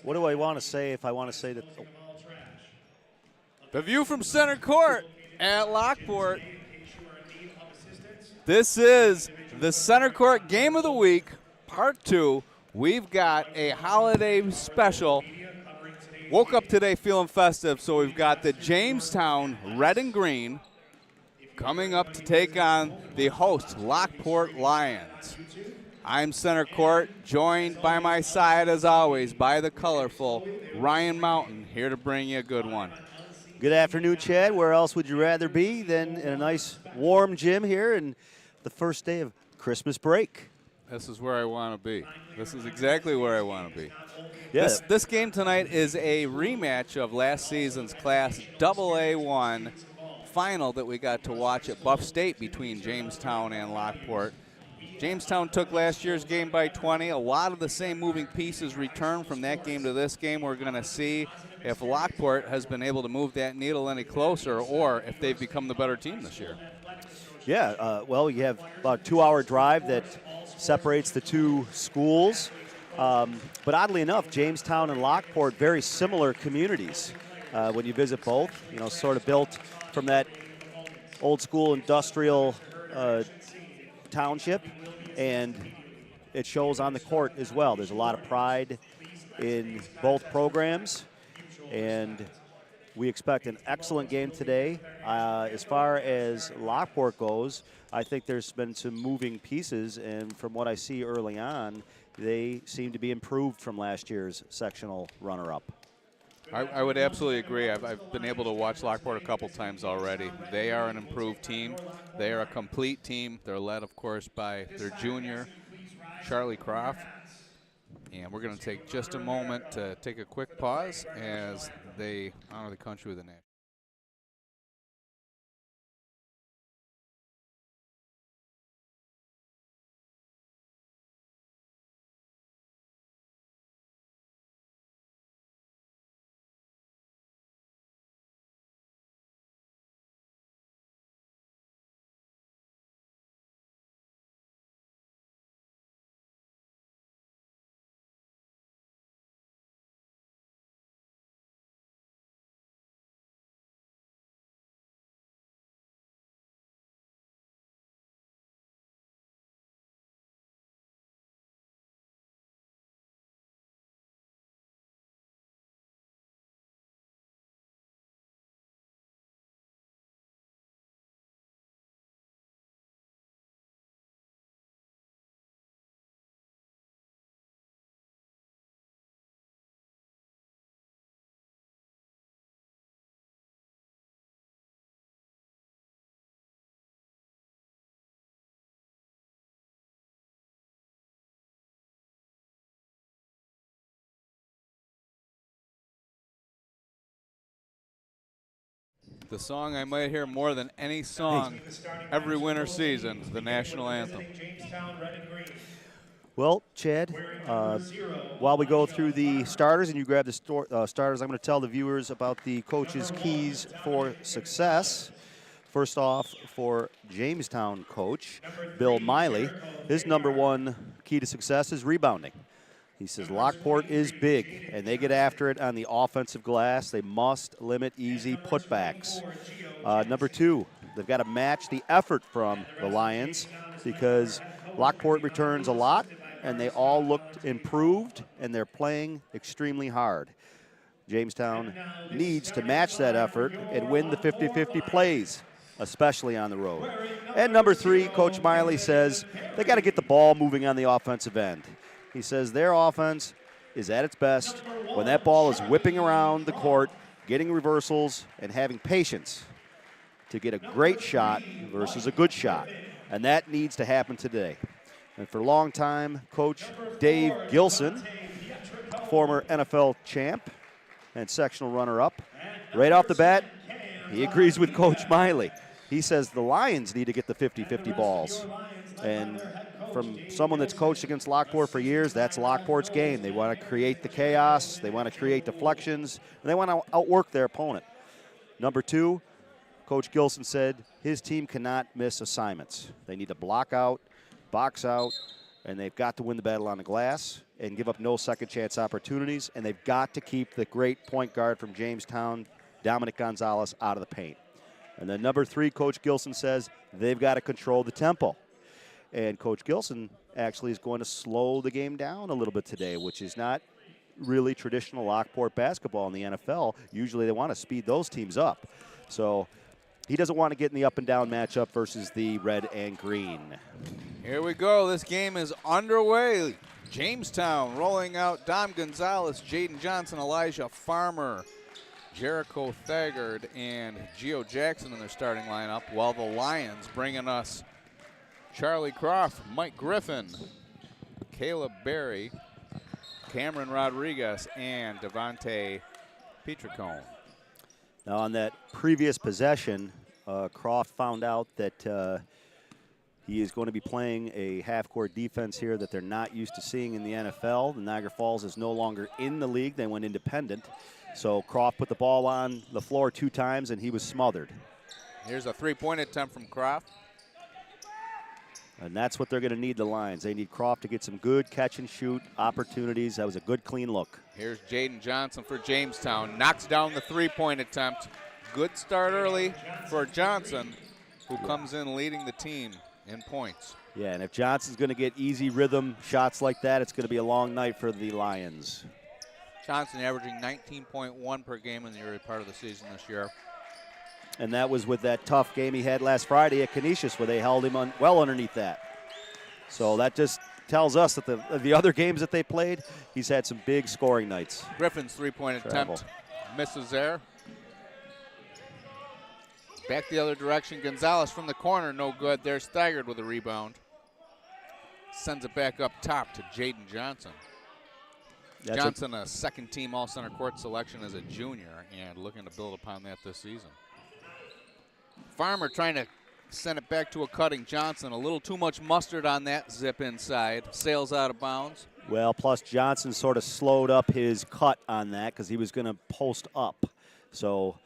what do I want to say if I want to say that? Oh, The view from center court at Lockport. This is the center court game of the week, part 2. We've got a holiday special. Woke up today feeling festive, so we've got the Jamestown red and green coming up to take on the host, Lockport Lions. I'm center court, joined by my side, as always, by the colorful Ryan Mountain, here to bring you a good one. good afternoon, Chad. Where else would you rather be than in a nice warm gym here and the first day of Christmas break? This is where I want to be. This is exactly where I want to be. Yeah. This game tonight is a rematch of last season's Class AA1 final that we got to watch at Buff State between Jamestown and Lockport. Jamestown took last year's game by 20. A lot of the same moving pieces returned from that game to this game. We're going to see if Lockport has been able to move that needle any closer or if they've become the better team this year. Yeah, well, you have about a 2-hour drive that separates the two schools. But oddly enough, Jamestown and Lockport, very similar communities when you visit both. You know, sort of built from that old school industrial township, and it shows on the court as well. There's a lot of pride in both programs, and we expect an excellent game today. As far as Lockport goes, I think there's been some moving pieces, and from what I see early on, they seem to be improved from last year's sectional runner-up. I would absolutely agree. I've been able to watch Lockport a couple times already. They are an improved team. They are a complete team. They're led, of course, by their junior, Charlie Croft. And we're going to take just a moment to take a quick pause as they honor the country with a name. The song I might hear more than any song every winter season, the national anthem. Well, Chad, while we go through the starters and you grab the starters, I'm going to tell the viewers about the coach's keys for success. First off, for Jamestown coach Bill Miley, his number one key to success is rebounding. He says Lockport is big, and they get after it on the offensive glass. They must limit easy putbacks. Number 2, they've got to match the effort from the Lions because Lockport returns a lot, and they all looked improved, and they're playing extremely hard. Jamestown needs to match that effort and win the 50-50 plays, especially on the road. And number 3, Coach Miley says they got to get the ball moving on the offensive end. He says their offense is at its best when that ball is whipping around the court, getting reversals, and having patience to get a great shot versus a good shot. And that needs to happen today. And for a long time, Coach Dave Gilson, former NFL champ and sectional runner-up, right off the bat, he agrees with Coach Miley. He says the Lions need to get the 50-50 balls. And from someone that's coached against Lockport for years, that's Lockport's game. They want to create the chaos, they want to create deflections, and they want to outwork their opponent. Number 2, Coach Gilson said his team cannot miss assignments. They need to block out, box out, and they've got to win the battle on the glass and give up no second chance opportunities, and they've got to keep the great point guard from Jamestown, Dominic Gonzalez, out of the paint. And then number 3, Coach Gilson says they've got to control the tempo. And Coach Gilson actually is going to slow the game down a little bit today, which is not really traditional Lockport basketball in the NFL. Usually they want to speed those teams up. So he doesn't want to get in the up and down matchup versus the red and green. Here we go. This game is underway. Jamestown rolling out Dom Gonzalez, Jaden Johnson, Elijah Farmer, Jericho Thagard, and Gio Jackson in their starting lineup, while the Lions bringing us Charlie Croft, Mike Griffin, Caleb Berry, Cameron Rodriguez, and Devontae Petricone. Now on that previous possession, Croft found out that he is going to be playing a half-court defense here that they're not used to seeing in the NFL. The Niagara Falls is no longer in the league. They went independent. So Croft put the ball on the floor 2 times, and he was smothered. Here's a three-point attempt from Croft. And that's what they're going to need, the Lions. They need Croft to get some good catch-and-shoot opportunities. That was a good, clean look. Here's Jaden Johnson for Jamestown. Knocks down the three-point attempt. Good start early for Johnson, who comes in leading the team in points. Yeah, and if Johnson's going to get easy rhythm shots like that, it's going to be a long night for the Lions. Johnson averaging 19.1 per game in the early part of the season this year. And that was with that tough game he had last Friday at Canisius, where they held him well underneath that. So that just tells us that the other games that they played, he's had some big scoring nights. Griffin's three-point attempt misses there. Back the other direction. Gonzalez from the corner, no good. There's Thagard with a rebound. Sends it back up top to Jaden Johnson. Johnson, a second-team All-Center Court selection as a junior, and looking to build upon that this season. Farmer trying to send it back to a cutting Johnson. A little too much mustard on that zip inside. Sails out of bounds. Well, plus Johnson sort of slowed up his cut on that because he was going to post up. So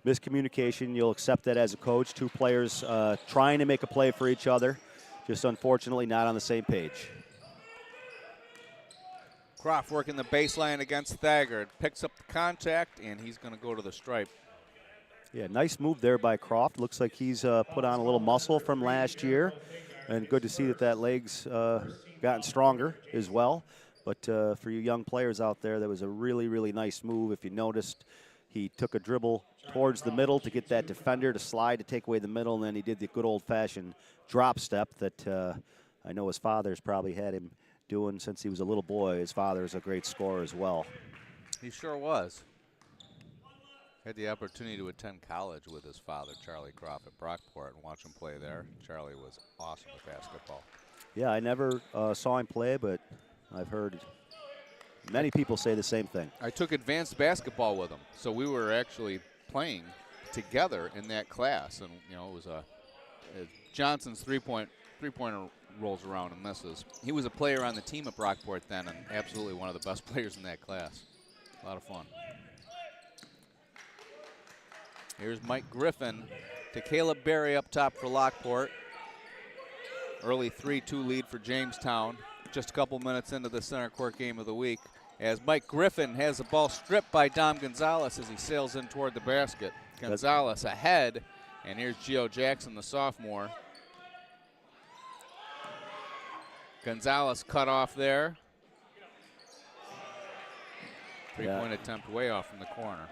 miscommunication, you'll accept that as a coach. 2 players trying to make a play for each other, just unfortunately not on the same page. Croft working the baseline against Thagard. Picks up the contact, and he's going to go to the stripe. Yeah, nice move there by Croft. Looks like he's put on a little muscle from last year, and good to see that leg's gotten stronger as well. But for you young players out there, that was a really, really nice move. If you noticed, he took a dribble towards the middle to get that defender to slide to take away the middle, and then he did the good old-fashioned drop step that I know his father's probably had him doing since he was a little boy. His father is a great scorer as well. He sure was. Had the opportunity to attend college with his father, Charlie Croft, at Brockport, and watch him play there. Charlie was awesome at basketball. Yeah, I never saw him play, but I've heard many people say the same thing. I took advanced basketball with him, so we were actually playing together in that class. And you know, it was Johnson's three-pointer rolls around and misses. He was a player on the team at Brockport then, and absolutely one of the best players in that class. A lot of fun. Here's Mike Griffin to Caleb Berry up top for Lockport. Early 3-2 lead for Jamestown. Just a couple minutes into the center court game of the week, as Mike Griffin has the ball stripped by Dom Gonzalez as he sails in toward the basket. Gonzalez ahead, and here's Gio Jackson, the sophomore. Gonzalez cut off there. Three-point attempt way off from the corner.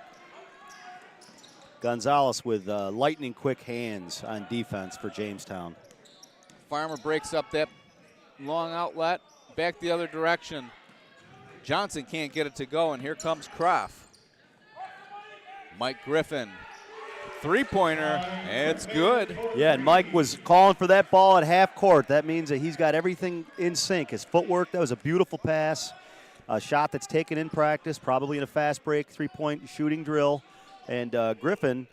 Gonzalez with lightning quick hands on defense for Jamestown. Farmer breaks up that long outlet. Back the other direction. Johnson can't get it to go, and here comes Croft. Mike Griffin, three-pointer, it's good. Yeah, and Mike was calling for that ball at half court. That means that he's got everything in sync. His footwork, that was a beautiful pass. A shot that's taken in practice, probably in a fast break, three-point shooting drill. And Griffin,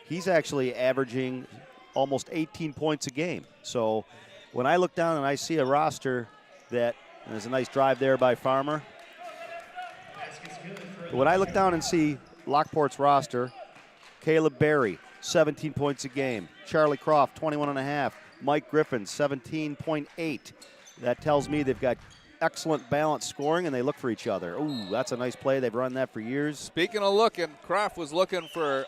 he's actually averaging almost 18 points a game. So when I look down and I see a roster that, and there's a nice drive there by Farmer. But when I look down and see Lockport's roster, Caleb Berry, 17 points a game. Charlie Croft, 21 and a half. Mike Griffin, 17.8. that tells me they've got excellent balanced scoring and they look for each other. Ooh, that's a nice play. They've run that for years. Speaking of looking, Croft was looking for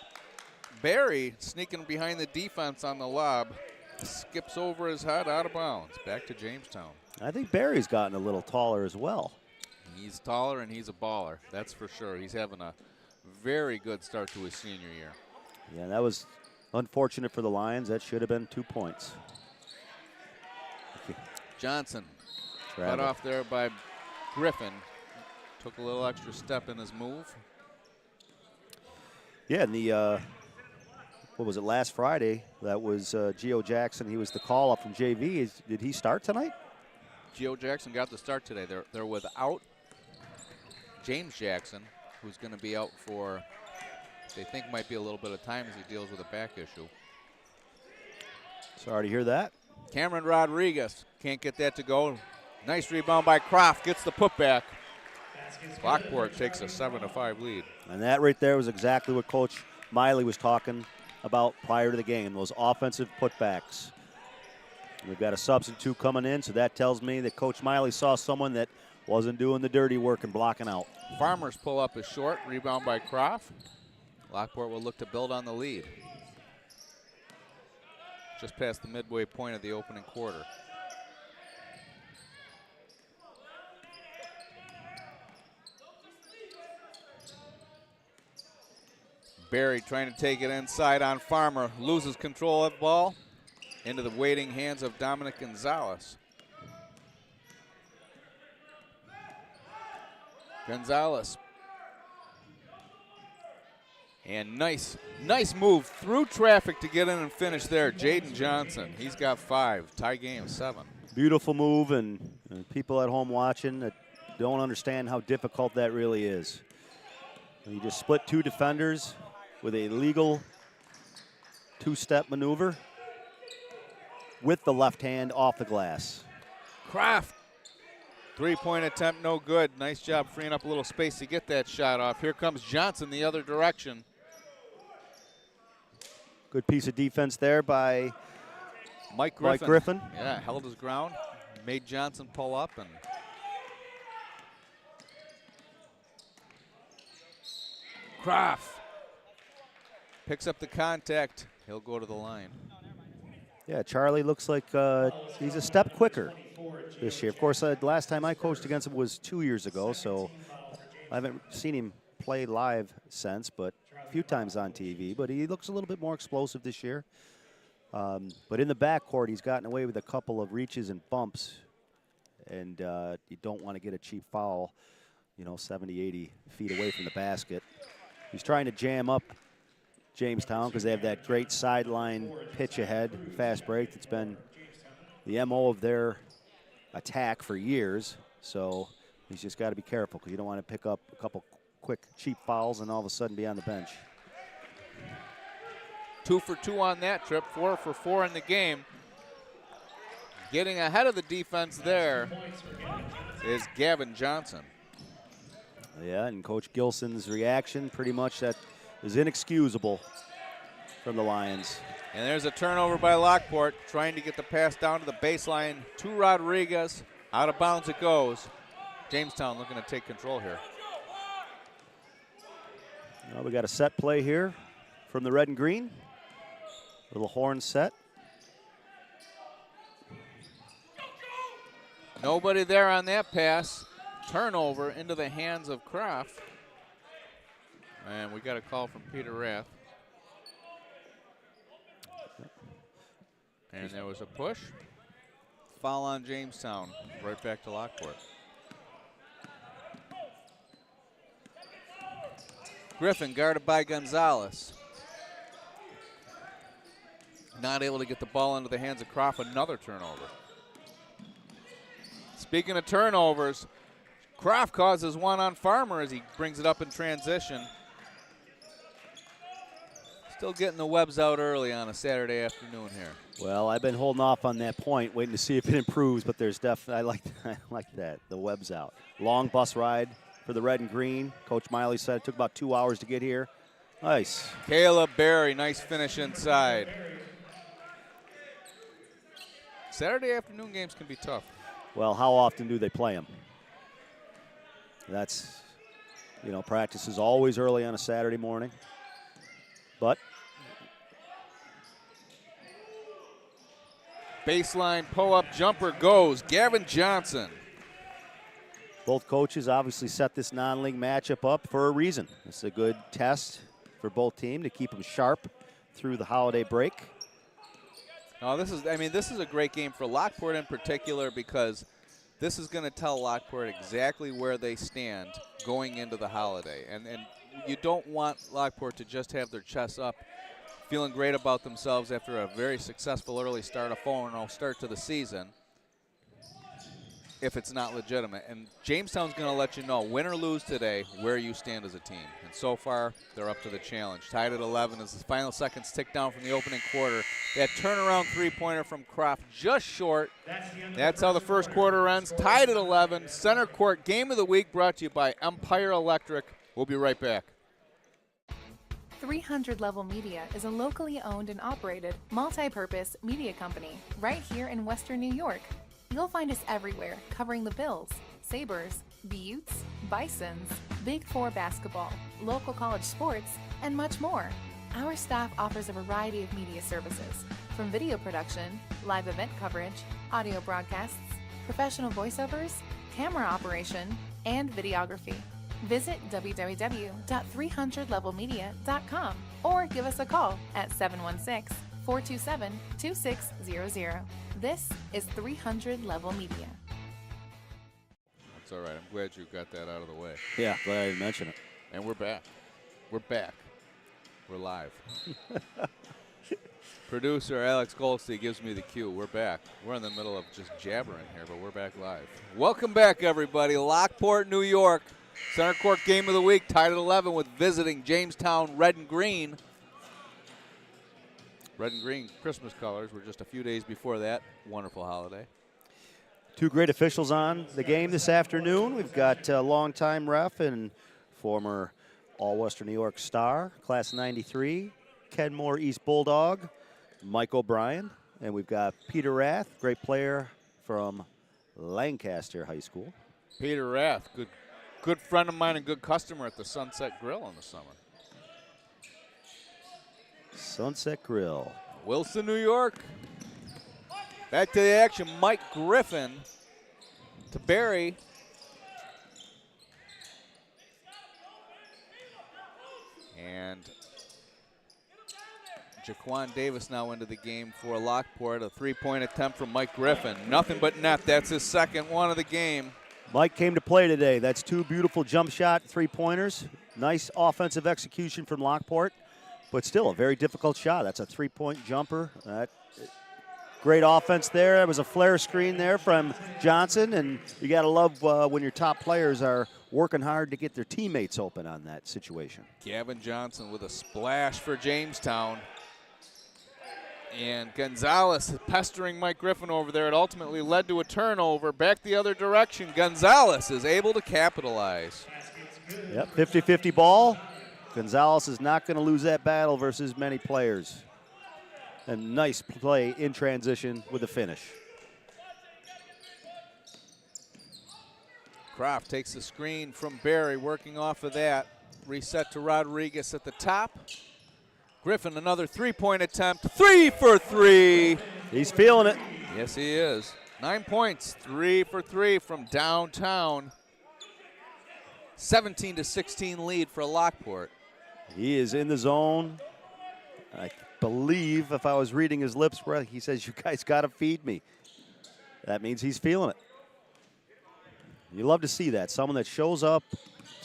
Barry, sneaking behind the defense on the lob. Skips over his head, out of bounds. Back to Jamestown. I think Barry's gotten a little taller as well. He's taller and he's a baller, that's for sure. He's having a very good start to his senior year. Yeah, that was unfortunate for the Lions. That should have been 2 points. Johnson, cut off there by Griffin. Took a little extra step in his move. Yeah, and the, what was it, last Friday? That was Gio Jackson. He was the call-up from JV. Did he start tonight? Gio Jackson got the start today. They're without James Jackson, who's going to be out for, they think might be a little bit of time as he deals with a back issue. Sorry to hear that. Cameron Rodriguez can't get that to go. Nice rebound by Croft, gets the putback. Lockport takes a 7-5 lead. And that right there was exactly what Coach Miley was talking about prior to the game, those offensive putbacks. We've got a substitute coming in, so that tells me that Coach Miley saw someone that wasn't doing the dirty work and blocking out. Farmers pull up is short, rebound by Croft. Lockport will look to build on the lead. Just past the midway point of the opening quarter. Barry trying to take it inside on Farmer, loses control of the ball into the waiting hands of Dominic Gonzalez. Gonzalez. And nice move through traffic to get in and finish there. Jaden Johnson, he's got 5, tie game 7. Beautiful move, and people at home watching that don't understand how difficult that really is. You just split 2 defenders with a legal 2-step maneuver with the left hand off the glass. Croft, 3-point attempt, no good. Nice job freeing up a little space to get that shot off. Here comes Johnson the other direction. Good piece of defense there by Mike Griffin. Mike Griffin. Yeah, held his ground, made Johnson pull up, and Croft picks up the contact. He'll go to the line. Yeah, Charlie looks like he's a step quicker this year. Of course, last time I coached against him was 2 years ago, so I haven't seen him play live since, but a few times on TV. But he looks a little bit more explosive this year. But in the backcourt, he's gotten away with a couple of reaches and bumps, and you don't want to get a cheap foul, 70, 80 feet away from the basket. He's trying to jam up Jamestown because they have that great sideline pitch ahead, fast break that's been the MO of their attack for years. So he's just got to be careful because you don't want to pick up a couple quick, cheap fouls and all of a sudden be on the bench. 2 for 2 on that trip, 4 for 4 in the game. Getting ahead of the defense there is Gavin Johnson. Yeah, and Coach Gilson's reaction pretty much that is inexcusable from the Lions. And there's a turnover by Lockport, trying to get the pass down to the baseline to Rodriguez. Out of bounds it goes. Jamestown looking to take control here. Well, we got a set play here from the red and green. Little horn set. Nobody there on that pass. Turnover into the hands of Croft. And we got a call from Peter Rath. And there was a push. Foul on Jamestown. Right back to Lockport. Griffin guarded by Gonzalez. Not able to get the ball into the hands of Croft. Another turnover. Speaking of turnovers, Croft causes one on Farmer as he brings it up in transition. Still getting the webs out early on a Saturday afternoon here. Well, I've been holding off on that point, waiting to see if it improves, but there's definitely, I like that, the webs out. Long bus ride for the red and green. Coach Miley said it took about 2 hours to get here. Nice. Caleb Berry, nice finish inside. Saturday afternoon games can be tough. Well, how often do they play them? That's, practice is always early on a Saturday morning. But baseline pull-up jumper goes. Gavin Johnson. both coaches obviously set this non-league matchup up for a reason. It's a good test for both teams to keep them sharp through the holiday break. Oh, this is a great game for Lockport in particular, because this is going to tell Lockport exactly where they stand going into the holiday. And you don't want Lockport to just have their chests up, feeling great about themselves after a very successful early start, a 4-0 start to the season, if it's not legitimate. And Jamestown's going to let you know, win or lose today, where you stand as a team. And so far, they're up to the challenge. Tied at 11 as the final seconds tick down from the opening quarter. That turnaround three-pointer from Croft just short. That's how the first quarter ends. Tied at 11. Center Court Game of the Week brought to you by Empire Electric. We'll be right back. 300 Level Media is a locally owned and operated multi-purpose media company right here in Western New York. You'll find us everywhere, covering the Bills, Sabres, Buttes, Bisons, Big Four basketball, local college sports, and much more. Our staff offers a variety of media services, from video production, live event coverage, audio broadcasts, professional voiceovers, camera operation, and videography. Visit www.300levelmedia.com or give us a call at 716-427-2600. This is 300 Level Media. That's all right. I'm glad you got that out of the way. Yeah, glad I mentioned it. And we're back. We're back. We're live. Producer Alex Goldstein gives me the cue. We're back. We're in the middle of just jabbering here, but we're back live. Welcome back, everybody. Lockport, New York. Center Court Game of the Week, tied at 11 with visiting Jamestown Red and Green. Red and green Christmas colors. We're just a few days before that wonderful holiday. Two great officials on the game this afternoon. We've got longtime ref and former All-Western New York star, class 93, Kenmore East Bulldog, Mike O'Brien. And we've got Peter Rath, great player from Lancaster High School. Peter Rath, good friend of mine and good customer at the Sunset Grill in the summer. Sunset Grill. Wilson, New York. Back to the action. Mike Griffin to Barry. And Jaquan Davis now into the game for Lockport. A three-point attempt from Mike Griffin. Nothing but net. That's his second one of the game. Mike came to play today. That's two beautiful jump shot three-pointers. Nice offensive execution from Lockport, but still a very difficult shot. That's a three-point jumper. Great offense there. There was a flare screen there from Johnson, and you got to love when your top players are working hard to get their teammates open on that situation. Gavin Johnson with a splash for Jamestown. And Gonzalez pestering Mike Griffin over there. It ultimately led to a turnover. Back the other direction. Gonzalez is able to capitalize. Yep, 50-50 ball. Gonzalez is not going to lose that battle versus many players. A nice play in transition with the finish. Croft takes the screen from Barry, working off of that. Reset to Rodriguez at the top. Griffin, another three-point attempt. 3 for 3. He's feeling it. Yes, he is. 9 points, 3 for 3 from downtown. 17-16 lead for Lockport. He is in the zone. I believe, if I was reading his lips, he says, "You guys got to feed me." That means he's feeling it. You love to see that. Someone that shows up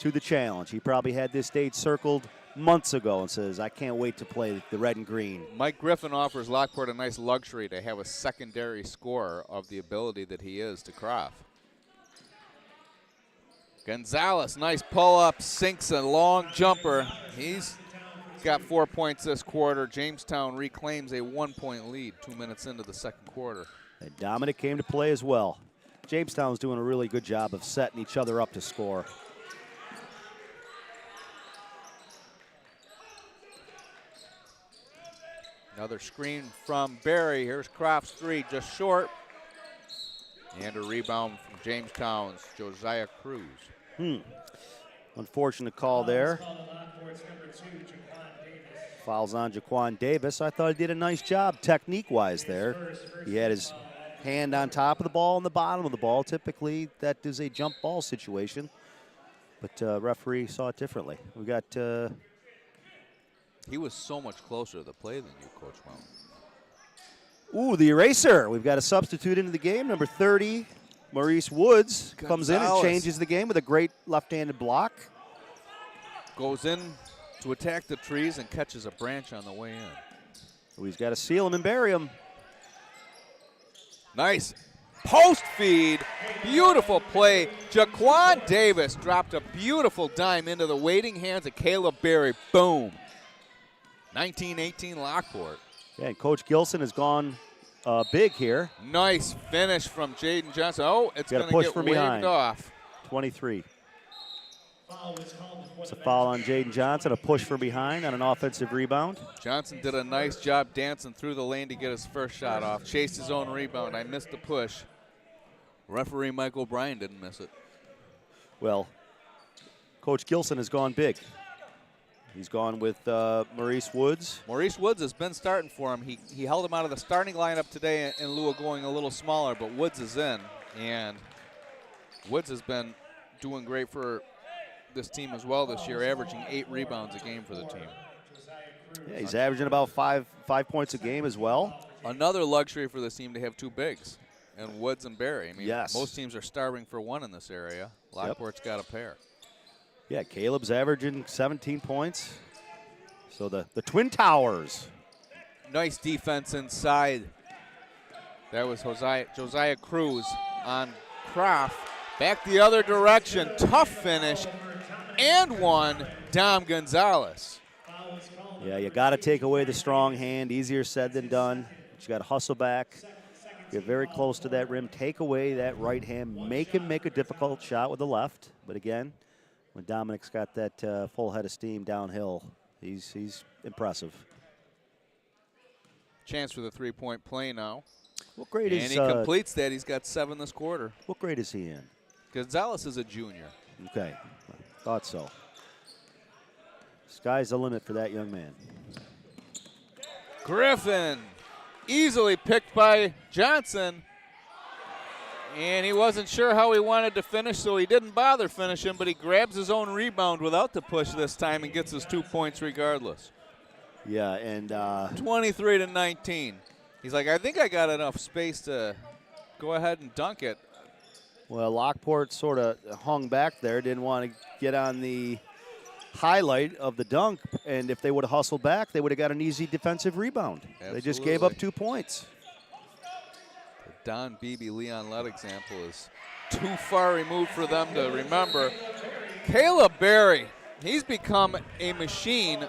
to the challenge. He probably had this date circled months ago and says, "I can't wait to play the red and green." Mike Griffin offers Lockport a nice luxury to have a secondary scorer of the ability that he is to Croft. Gonzalez, nice pull-up, sinks a long jumper. He's got 4 points this quarter. Jamestown reclaims a 1-point lead 2 minutes into the second quarter. And Dominic came to play as well. Jamestown's doing a really good job of setting each other up to score. Another screen from Barry. Here's Croft's three, just short. And a rebound from Jamestown's Josiah Cruz. Unfortunate call there. Fouls on Jaquan Davis. I thought he did a nice job technique-wise there. He had his hand on top of the ball and the bottom of the ball. Typically, that is a jump ball situation. But referee saw it differently. We got... He was so much closer to the play than you, Coach Mountain. Ooh, the eraser. We've got a substitute into the game. Number 30, Maurice Woods, comes in and changes the game with a great left-handed block. Goes in to attack the trees and catches a branch on the way in. Oh, he's got to seal him and bury him. Nice post feed. Beautiful play. Jaquan Davis dropped a beautiful dime into the waiting hands of Caleb Berry. Boom. 19-18 Lockport. Yeah, and Coach Gilson has gone big here. Nice finish from Jaden Johnson. Oh, it's going to get from waved behind. off. 23. It's a foul on Jaden Johnson, a push from behind on an offensive rebound. Johnson did a nice job dancing through the lane to get his first shot off. Chased his own rebound. I missed the push. Referee Michael O'Brien didn't miss it. Well, Coach Gilson has gone big. He's gone with Maurice Woods. Maurice Woods has been starting for him. He held him out of the starting lineup today in lieu of going a little smaller, but Woods is in. And Woods has been doing great for this team as well this year, averaging 8 rebounds a game for the team. Yeah, he's averaging about five points a game as well. Another luxury for this team to have 2 bigs, and Woods and Berry. I mean, yes. Most teams are starving for one in this area. Lockport's got a pair. Yeah, Caleb's averaging 17 points. So the Twin Towers. Nice defense inside. That was Josiah Cruz on Croft. Back the other direction. Tough finish. And one, Dom Gonzalez. Yeah, you got to take away the strong hand. Easier said than done. But you got to hustle back. Get very close to that rim. Take away that right hand. Make him make a difficult shot with the left. But again, when Dominic's got that full head of steam downhill, he's impressive. Chance for the three-point play now. What grade is he completes that. He's got 7 this quarter. What grade is he in? Gonzalez is a junior. Okay, thought so. Sky's the limit for that young man. Griffin, easily picked by Johnson. And he wasn't sure how he wanted to finish, so he didn't bother finishing, but he grabs his own rebound without the push this time and gets his 2 points regardless. Yeah, and 23-19. He's like, I think I got enough space to go ahead and dunk it. Well, Lockport sort of hung back there, didn't want to get on the highlight of the dunk, and if they would have hustled back, they would have got an easy defensive rebound. Absolutely. They just gave up 2 points. The Don Beebe Leon Lett example is too far removed for them to remember. Caleb Berry, he's become a machine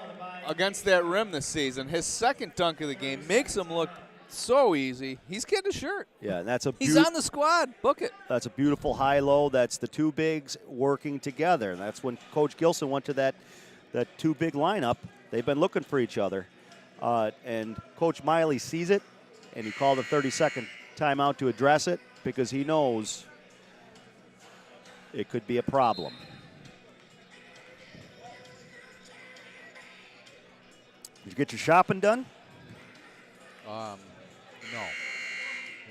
against that rim this season. His second dunk of the game makes him look so easy. He's getting a shirt. Yeah, and that's a he's on the squad. Book it. That's a beautiful high-low. That's the 2 bigs working together. And that's when Coach Gilson went to that 2 big lineup. They've been looking for each other. And Coach Miley sees it, and he called a 30-second timeout to address it because he knows it could be a problem. Did you get your shopping done?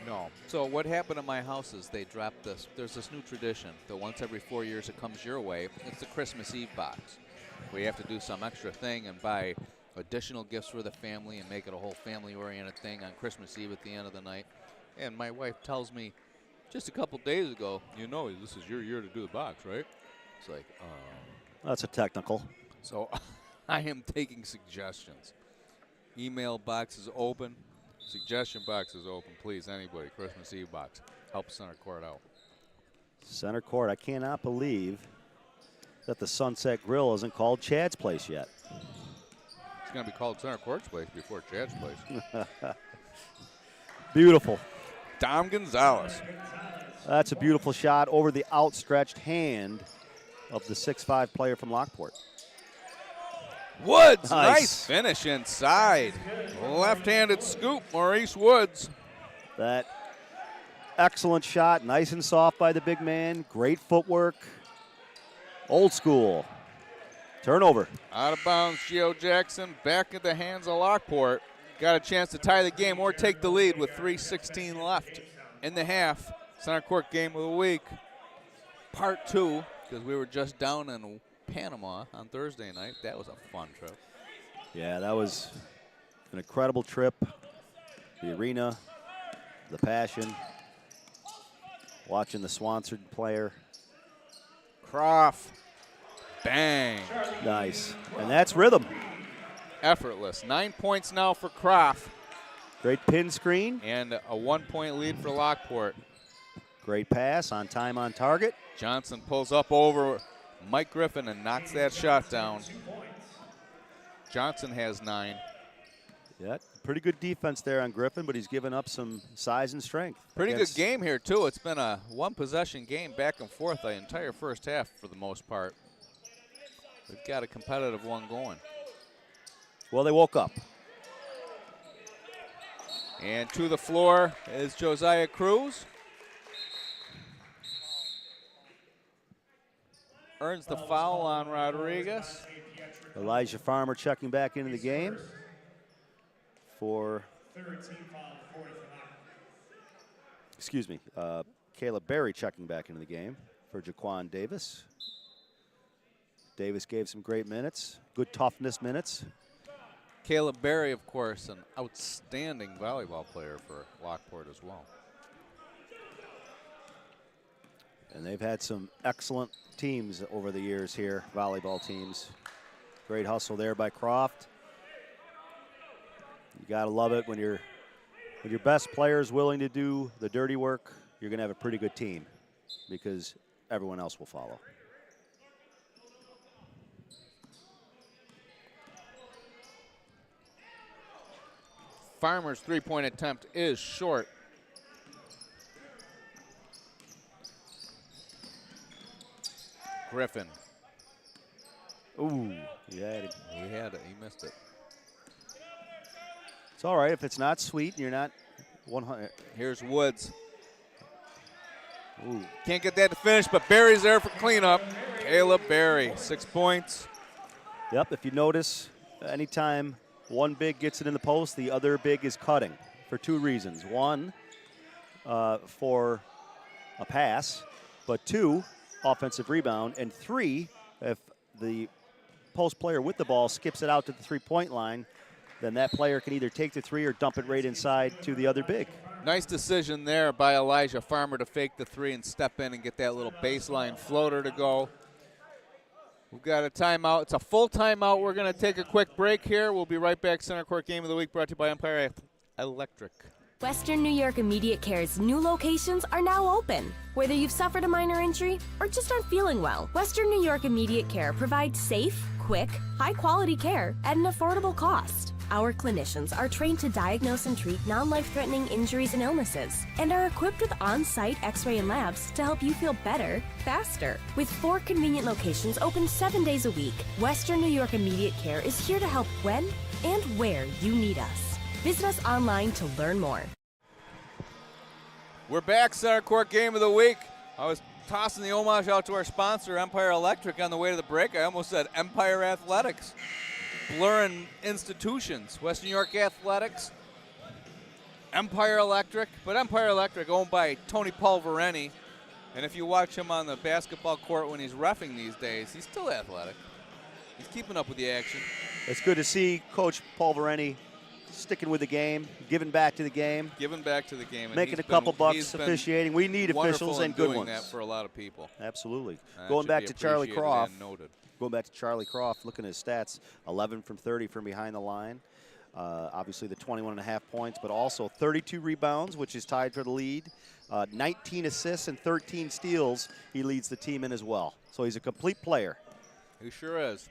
No. So what happened in my house is they dropped this. There's this new tradition that once every 4 years it comes your way. It's the Christmas Eve box, where you have to do some extra thing and buy additional gifts for the family and make it a whole family-oriented thing on Christmas Eve at the end of the night. And my wife tells me just a couple days ago, you know, this is your year to do the box, right? It's like, That's a technical. So I am taking suggestions. Email box is open. Suggestion box is open. Please, anybody, Christmas Eve box. Help Center Court out. Center Court, I cannot believe that the Sunset Grill isn't called Chad's Place yet. It's going to be called Center Court's Place before Chad's Place. Beautiful. Dom Gonzalez. That's a beautiful shot over the outstretched hand of the 6'5" player from Lockport. Woods, nice finish inside. Left-handed scoop, Maurice Woods. That excellent shot, nice and soft by the big man. Great footwork. Old school. Turnover. Out of bounds, Gio Jackson back in the hands of Lockport. Got a chance to tie the game or take the lead with 3:16 left in the half. Center Court Game of the Week, Part 2, because we were just down in Panama on Thursday night. That was a fun trip. Yeah, that was an incredible trip. The arena, the passion, watching the Swansea player. Croft, bang. Nice, and that's rhythm. Effortless. 9 points now for Croft. Great pin screen. And a 1-point lead for Lockport. Great pass, on time, on target. Johnson pulls up over Mike Griffin and knocks that shot down. Johnson has 9. Yeah, pretty good defense there on Griffin, but he's given up some size and strength. Pretty good game here, too. It's been a one-possession game back and forth the entire first half for the most part. We've got a competitive one going. Well, they woke up. And to the floor is Josiah Cruz. Earns the foul on Rodriguez. Elijah Farmer checking back into the game for, excuse me, Caleb Berry checking back into the game for Jaquan Davis. Davis gave some great minutes, good toughness minutes. Caleb Berry, of course, an outstanding volleyball player for Lockport as well. And they've had some excellent teams over the years here, volleyball teams. Great hustle there by Croft. You gotta love it when your best player is willing to do the dirty work. You're gonna have a pretty good team because everyone else will follow. Farmer's three-point attempt is short. Griffin. Ooh, he had it. He had it. He missed it. It's all right if it's not sweet and you're not 100. Here's Woods. Ooh. Can't get that to finish, but Barry's there for cleanup. Caleb Barry, 6 points. Yep, if you notice, anytime one big gets it in the post, the other big is cutting for 2 reasons. 1, for a pass, but 2, offensive rebound, and 3, if the post player with the ball skips it out to the three-point line, then that player can either take the 3 or dump it right inside to the other big. Nice decision there by Elijah Farmer to fake the 3 and step in and get that little baseline floater to go. We've got a timeout. It's a full timeout. We're going to take a quick break here. We'll be right back. Center Court Game of the Week brought to you by Empire Electric. Western New York Immediate Care's new locations are now open. Whether you've suffered a minor injury or just aren't feeling well, Western New York Immediate Care provides safe, quick, high-quality care at an affordable cost. Our clinicians are trained to diagnose and treat non-life-threatening injuries and illnesses and are equipped with on-site x-ray and labs to help you feel better, faster. With 4 convenient locations open 7 days a week, Western New York Immediate Care is here to help when and where you need us. Visit us online to learn more. We're back, Center Court Game of the Week. I was tossing the homage out to our sponsor, Empire Electric, on the way to the break. I almost said Empire Athletics. Blurring institutions. Western New York Athletics, Empire Electric, but Empire Electric owned by Tony Polvereni. And if you watch him on the basketball court when he's reffing these days, he's still athletic. He's keeping up with the action. It's good to see Coach Polvereni sticking with the game, giving back to the game. Giving back to the game. And making a couple bucks officiating. We need officials and good ones. That for a lot of people. Absolutely. Going back to Charlie Croft. Going back to Charlie Croft, looking at his stats, 11 from 30 from behind the line. Obviously the 21.5 points, but also 32 rebounds, which is tied for the lead. 19 assists and 13 steals. He leads the team in as well. So he's a complete player. He sure is.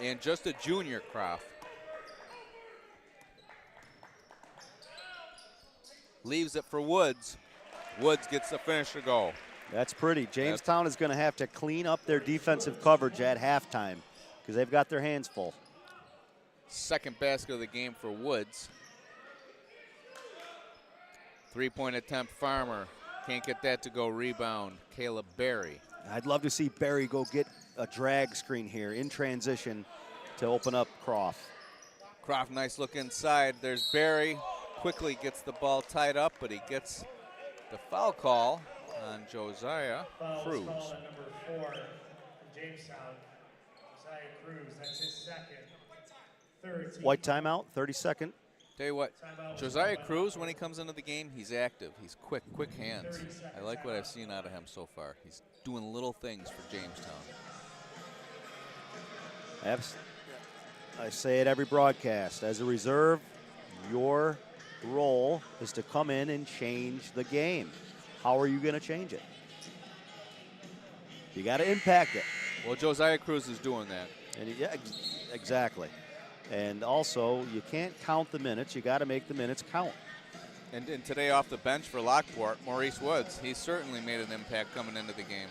And just a junior, Croft. Leaves it for Woods. Woods gets the finish to go. That's pretty. Jamestown is going to have to clean up their defensive coverage at halftime because they've got their hands full. Second basket of the game for Woods. Three-point attempt, Farmer. Can't get that to go. Rebound, Caleb Berry. I'd love to see Barry go get a drag screen here in transition to open up Croft. Croft, nice look inside. There's Berry. Quickly gets the ball tied up, but he gets the foul call on Josiah Cruz. Foul at number 4 from Jamestown. Josiah Cruz, that's his second. Third team. White timeout, 30-second. Tell you what, Josiah Cruz, when he comes into the game, he's active. He's quick hands. I like what I've seen out of him so far. He's doing little things for Jamestown. I say it every broadcast. As a reserve, your role is to come in and change the game. How are you going to change it? You got to impact it. Well, Josiah Cruz is doing that. And yeah, exactly. And also, you can't count the minutes. You got to make the minutes count. And today off the bench for Lockport, Maurice Woods. He certainly made an impact coming into the game.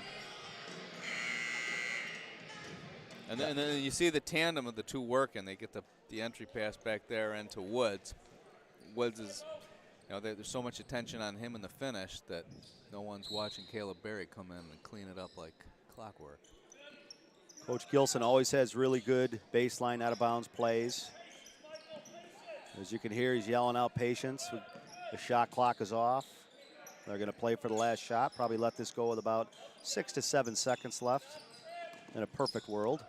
And then you see the tandem of the two working. They get the entry pass back there into Woods. Woods is, there's so much attention on him in the finish that no one's watching Caleb Berry come in and clean it up like clockwork. Coach Gilson always has really good baseline out-of-bounds plays. As you can hear, he's yelling out patience. The shot clock is off. They're going to play for the last shot. Probably let this go with about 6 to 7 seconds left in a perfect world.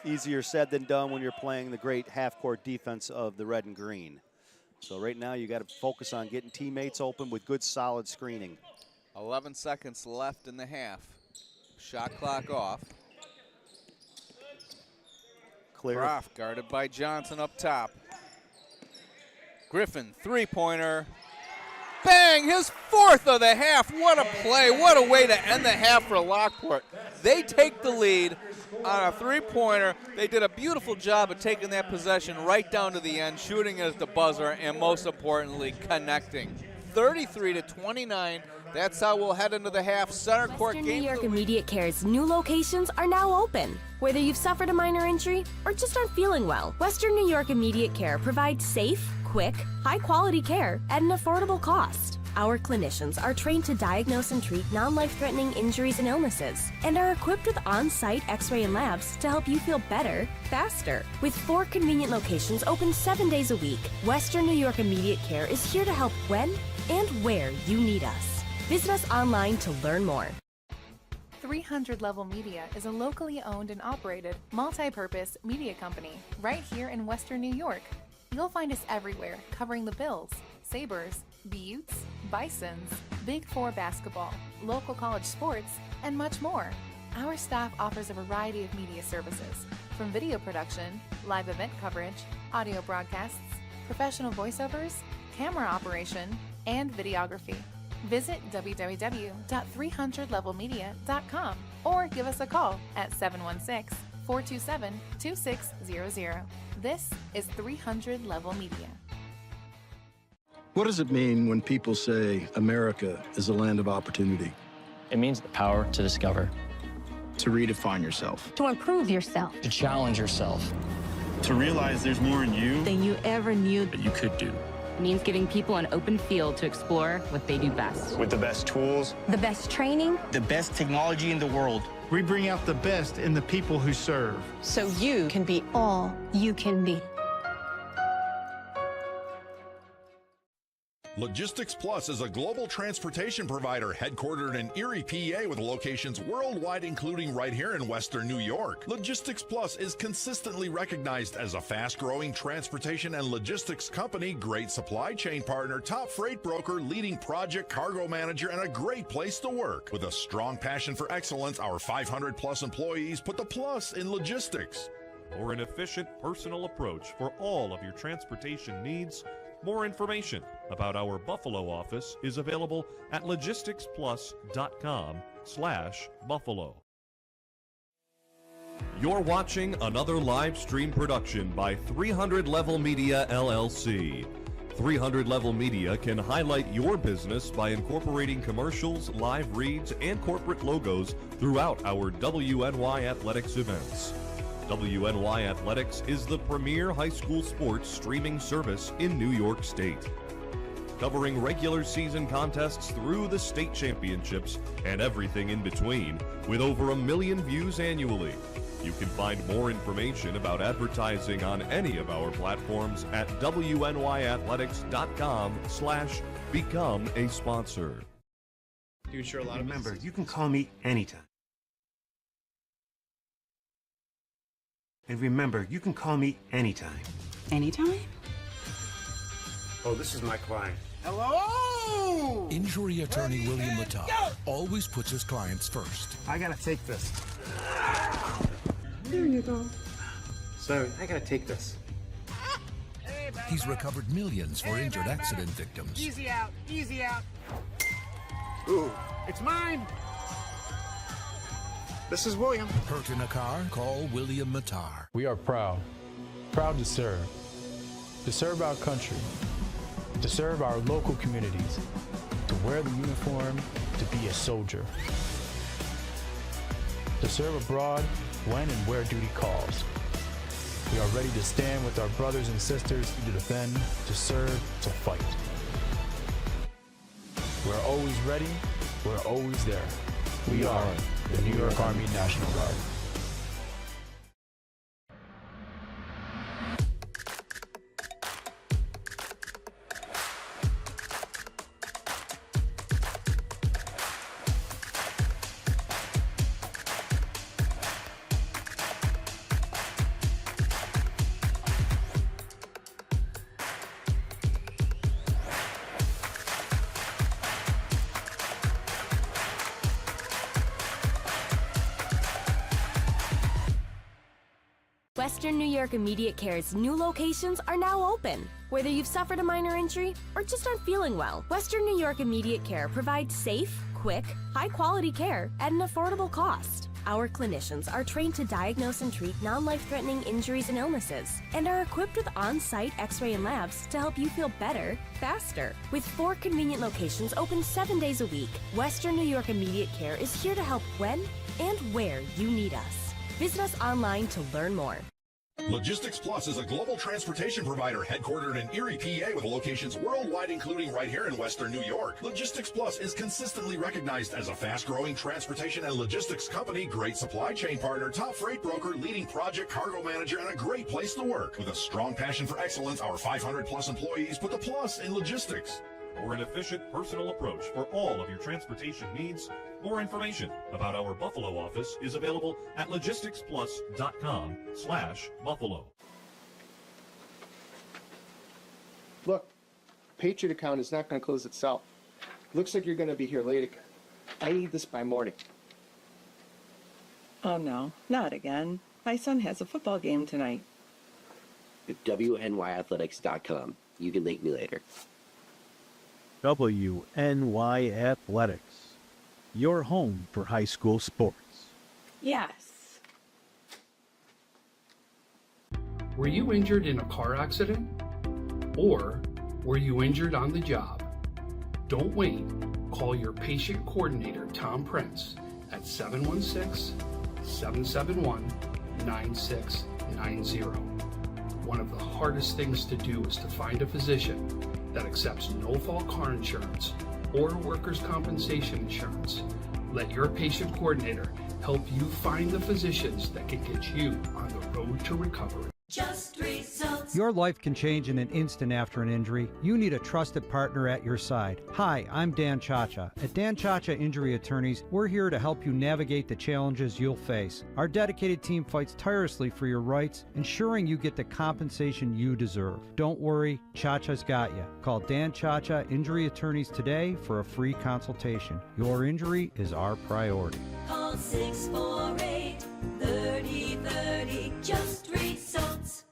Easier said than done when you're playing the great half-court defense of the red and green. So right now you got to focus on getting teammates open with good, solid screening. 11 seconds left in the half. Shot clock off. Clear. Croft guarded by Johnson up top. Griffin, three-pointer. Bang! His fourth of the half. What a play. What a way to end the half for Lockport. They take the lead on a three-pointer. They did a beautiful job of taking that possession right down to the end, shooting it at the buzzer, and most importantly, connecting. 33-29. That's how we'll head into the half. CENTERCOURT Western New game. York Immediate Care's new locations are now open. Whether you've suffered a minor injury or just aren't feeling well, Western New York Immediate Care provides safe, quick, high-quality care at an affordable cost. Our clinicians are trained to diagnose and treat non-life-threatening injuries and illnesses and are equipped with on-site x-ray and labs to help you feel better, faster. With 4 convenient locations open 7 days a week, Western New York Immediate Care is here to help when and where you need us. Visit us online to learn more. 300 Level Media is a locally owned and operated multi-purpose media company right here in Western New York. You'll find us everywhere covering the Bills, Sabres, Buttes, Bisons, Big Four basketball, local college sports, and much more. Our staff offers a variety of media services, from video production, live event coverage, audio broadcasts, professional voiceovers, camera operation, and videography. Visit www.300levelmedia.com or give us a call at 716-427-2600. This is 300 Level Media. What does it mean when people say America is a land of opportunity? It means the power to discover, To redefine yourself. To improve yourself. to challenge yourself. To realize there's more in you Than you ever knew. that you could do. Means giving people an open field to explore what they do best. With the best tools, The best training. the best technology in the world. We bring out the best in the people who serve. So you can be all you can be. Logistics Plus is a global transportation provider headquartered in Erie, PA, with locations worldwide, including right here in Western New York. Logistics Plus is consistently recognized as a fast-growing transportation and logistics company, great supply chain partner, top freight broker, leading project cargo manager, and a great place to work. With a strong passion for excellence, our 500-plus employees put the plus in logistics. Or an efficient, personal approach for all of your transportation needs. More information about our Buffalo office is available at logisticsplus.com/Buffalo. You're watching another live stream production by 300 Level Media, LLC. 300 Level Media can highlight your business by incorporating commercials, live reads, and corporate logos throughout our WNY Athletics events. WNY Athletics is the premier high school sports streaming service in New York State, covering regular season contests through the state championships and everything in between, with over 1 million views annually. You can find more information about advertising on any of our platforms at WNYathletics.com/become a sponsor. Dude, sure, a lot Remember, you can call me anytime. And remember, you can call me anytime. Anytime? Oh, this is my client. Hello! Injury attorney William Lattar always puts his clients first. I gotta take this. There you go. So, I gotta take this. He's recovered millions for injured accident victims. Easy out, easy out. Ooh, it's mine. This is William. Hurt in a car? Call William Lattar. We are proud to serve our country, to serve our local communities, to wear the uniform, to be a soldier, to serve abroad when and where duty calls. We are ready to stand with our brothers and sisters to defend, to serve, to fight. We're always ready, we're always there. We are the New York Army National Guard. Western New York Immediate Care's new locations are now open. Whether you've suffered a minor injury or just aren't feeling well, Western New York Immediate Care provides safe, quick, high-quality care at an affordable cost. Our clinicians are trained to diagnose and treat non-life-threatening injuries and illnesses and are equipped with on-site x-ray and labs to help you feel better, faster. With 4 convenient locations open 7 days a week, Western New York Immediate Care is here to help when and where you need us. Visit us online to learn more. Logistics Plus is a global transportation provider headquartered in Erie, PA with locations worldwide, including right here in Western New York. Logistics Plus is consistently recognized as a fast-growing transportation and logistics company, great supply chain partner, top freight broker, leading project cargo manager, and a great place to work. With a strong passion for excellence, our 500-plus employees put the plus in logistics. For an efficient, personal approach for all of your transportation needs, more information about our Buffalo office is available at logisticsplus.com/Buffalo. Look, Patriot account is not going to close itself. Looks like you're going to be here late again. I need this by morning. Oh no, not again. My son has a football game tonight. WNYathletics.com. You can link me later. WNY Athletics, your home for high school sports. Yes. Were you injured in a car accident? Or were you injured on the job? Don't wait. Call your patient coordinator, Tom Prince, at 716-771-9690. One of the hardest things to do is to find a physician that accepts no-fault car insurance or workers' compensation insurance. Let your patient coordinator help you find the physicians that can get you on the road to recovery. Just results. Your life can change in an instant after an injury. You need a trusted partner at your side. Hi, I'm Dan Chacha. At Dan Chacha Injury Attorneys, we're here to help you navigate the challenges you'll face. Our dedicated team fights tirelessly for your rights, ensuring you get the compensation you deserve. Don't worry, Chacha's got you. Call Dan Chacha Injury Attorneys today for a free consultation. Your injury is our priority. Call 648-3030. Just results.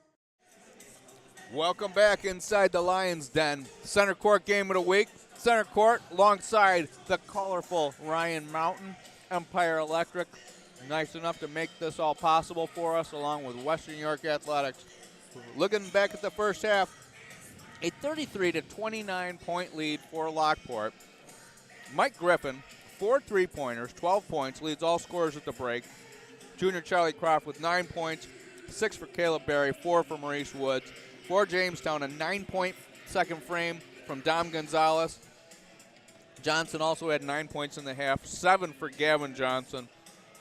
Welcome back inside the Lions Den. Center Court game of the week. Center Court alongside the colorful Ryan Mountain. Empire Electric, nice enough to make this all possible for us, along with Western New York Athletics. Looking back at the first half, a 33-29 point lead for Lockport. Mike Griffin, 4 3-pointers, 12 points, leads all scorers at the break. Junior Charlie Croft with 9 points. 6 for Caleb Berry, 4 for Maurice Woods. For Jamestown, a 9-point second frame from Dom Gonzalez. Johnson also had 9 points in the half, 7 for Gavin Johnson,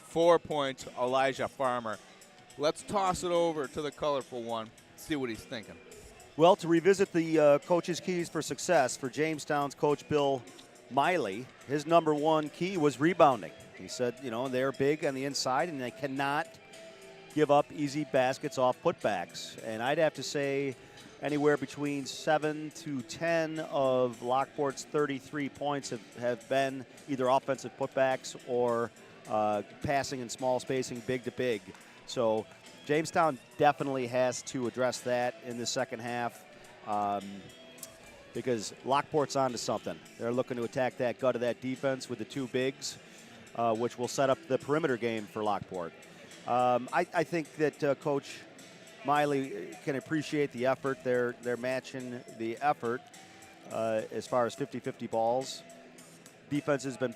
4 points, Elijah Farmer. Let's toss it over to the colorful one, see what he's thinking. Well, to revisit the coach's keys for success for Jamestown's coach Bill Miley, his number one key was rebounding. He said, you know, they're big on the inside and they cannot give up easy baskets off putbacks. And I'd have to say anywhere between 7 to 10 of Lockport's 33 points have been either offensive putbacks or passing in small spacing, big to big. So Jamestown definitely has to address that in the second half because Lockport's onto something. They're looking to attack that gut of that defense with the two bigs, which will set up the perimeter game for Lockport. I think that Coach Miley can appreciate the effort. They're matching the effort as far as 50-50 balls. Defense has been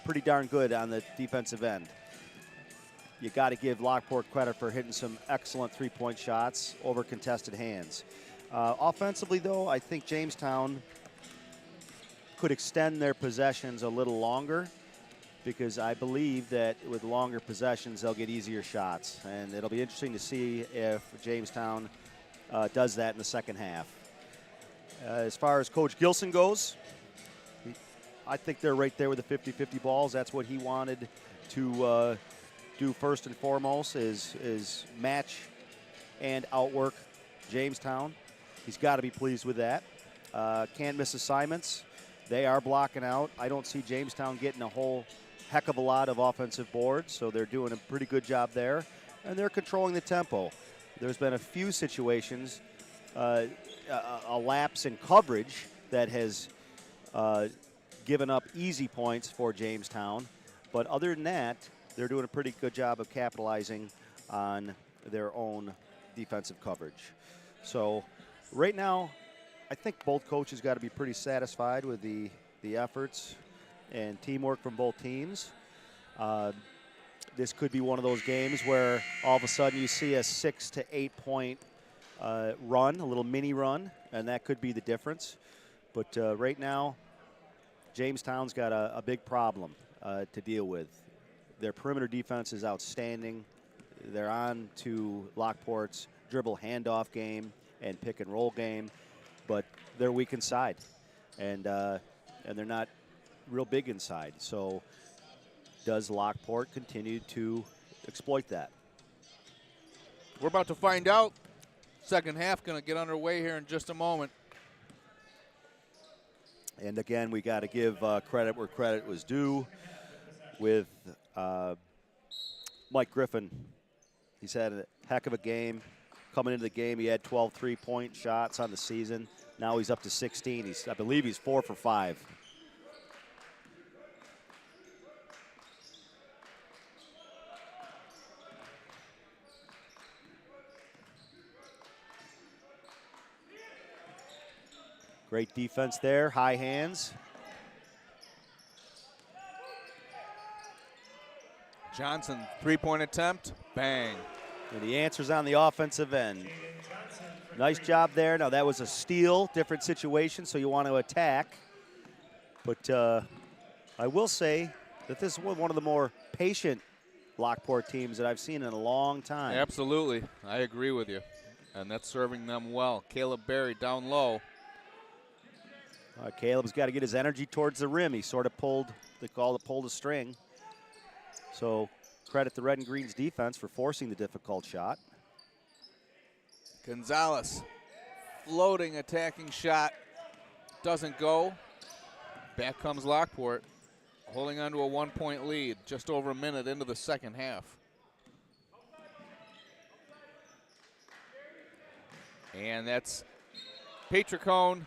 pretty darn good on the defensive end. You got to give Lockport credit for hitting some excellent three-point shots over contested hands. Offensively, though, I think Jamestown could extend their possessions a little longer because I believe that with longer possessions, they'll get easier shots. And it'll be interesting to see if Jamestown does that in the second half. As far as Coach Gilson goes, I think they're right there with the 50-50 balls. That's what he wanted to do first and foremost is match and outwork Jamestown. He's got to be pleased with that. Can't miss assignments. They are blocking out. I don't see Jamestown getting a whole heck of a lot of offensive boards, so they're doing a pretty good job there. And they're controlling the tempo. There's been a few situations, a lapse in coverage that has given up easy points for Jamestown. But other than that, they're doing a pretty good job of capitalizing on their own defensive coverage. So right now, I think both coaches got to be pretty satisfied with the efforts and teamwork from both teams. This could be one of those games where all of a sudden you see a 6 to 8 point run, a little mini run, and that could be the difference. But right now, Jamestown's got a big problem to deal with. Their perimeter defense is outstanding. They're on to Lockport's dribble handoff game and pick and roll game, but they're weak inside, and they're not real big inside. So does Lockport continue to exploit that? We're about to find out. Second half going to get underway here in just a moment. And again, we got to give credit where credit was due with Mike Griffin. He's had a heck of a game. Coming into the game, he had 12 three-point shots on the season. Now he's up to 16. I believe he's 4 for 5. Great defense there, high hands. Johnson, three-point attempt, bang. And the answer's on the offensive end. Nice job there. Now that was a steal, different situation, so you want to attack. But I will say that this is one of the more patient Lockport teams that I've seen in a long time. Absolutely, I agree with you. And that's serving them well. Caleb Berry down low. Caleb's got to get his energy towards the rim. He sort of pulled the string. So credit the Red and Green's defense for forcing the difficult shot. Gonzalez, floating attacking shot, doesn't go. Back comes Lockport, holding on to a 1-point lead, just over a minute into the second half. And that's Petricone.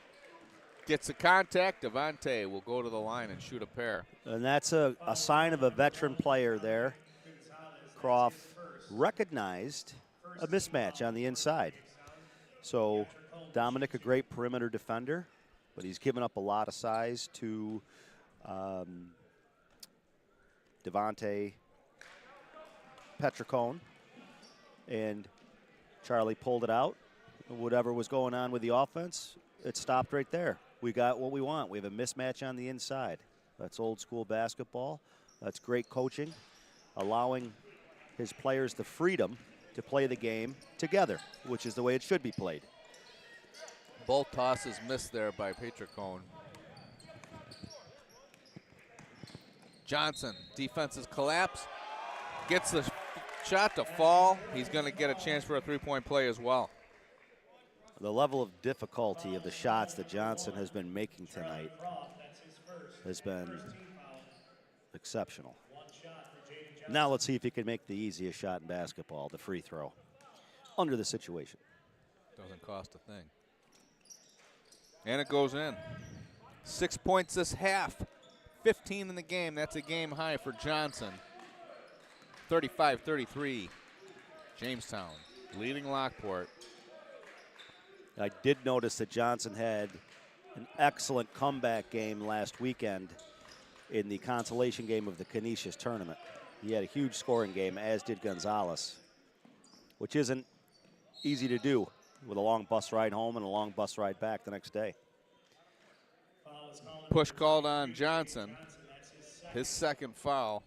Gets the contact. Devontae will go to the line and shoot a pair. And that's a sign of a veteran player there. Croft recognized a mismatch on the inside. So Dominic, a great perimeter defender, but he's given up a lot of size to Devontae Petricone. And Charlie pulled it out. Whatever was going on with the offense, it stopped right there. We got what we want. We have a mismatch on the inside. That's old school basketball. That's great coaching, allowing his players the freedom to play the game together, which is the way it should be played. Both tosses missed there by Petricone. Johnson, defenses collapse, gets the shot to fall. He's going to get a chance for a three-point play as well. The level of difficulty of the shots that Johnson has been making tonight has been exceptional. Now let's see if he can make the easiest shot in basketball, the free throw, under the situation. Doesn't cost a thing. And it goes in. 6 points this half, 15 in the game. That's a game high for Johnson. 35-33, Jamestown leading Lockport. I did notice that Johnson had an excellent comeback game last weekend in the consolation game of the Canisius tournament. He had a huge scoring game, as did Gonzalez, which isn't easy to do with a long bus ride home and a long bus ride back the next day. Push called on Johnson, his second foul,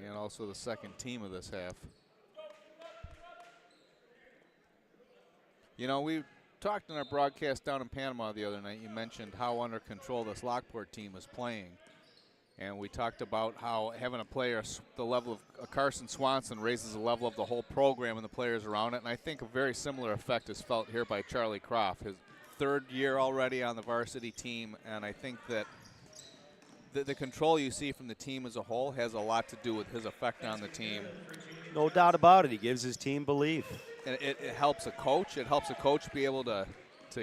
and also the second team of this half. You know, we talked in our broadcast down in Panama the other night. You mentioned how under control this Lockport team is playing. And we talked about how having a player the level of Carson Swanson raises the level of the whole program and the players around it. And I think a very similar effect is felt here by Charlie Croft, his third year already on the varsity team. And I think that the control you see from the team as a whole has a lot to do with his effect on the team. No doubt about it. He gives his team belief. And it helps a coach. It helps a coach be able to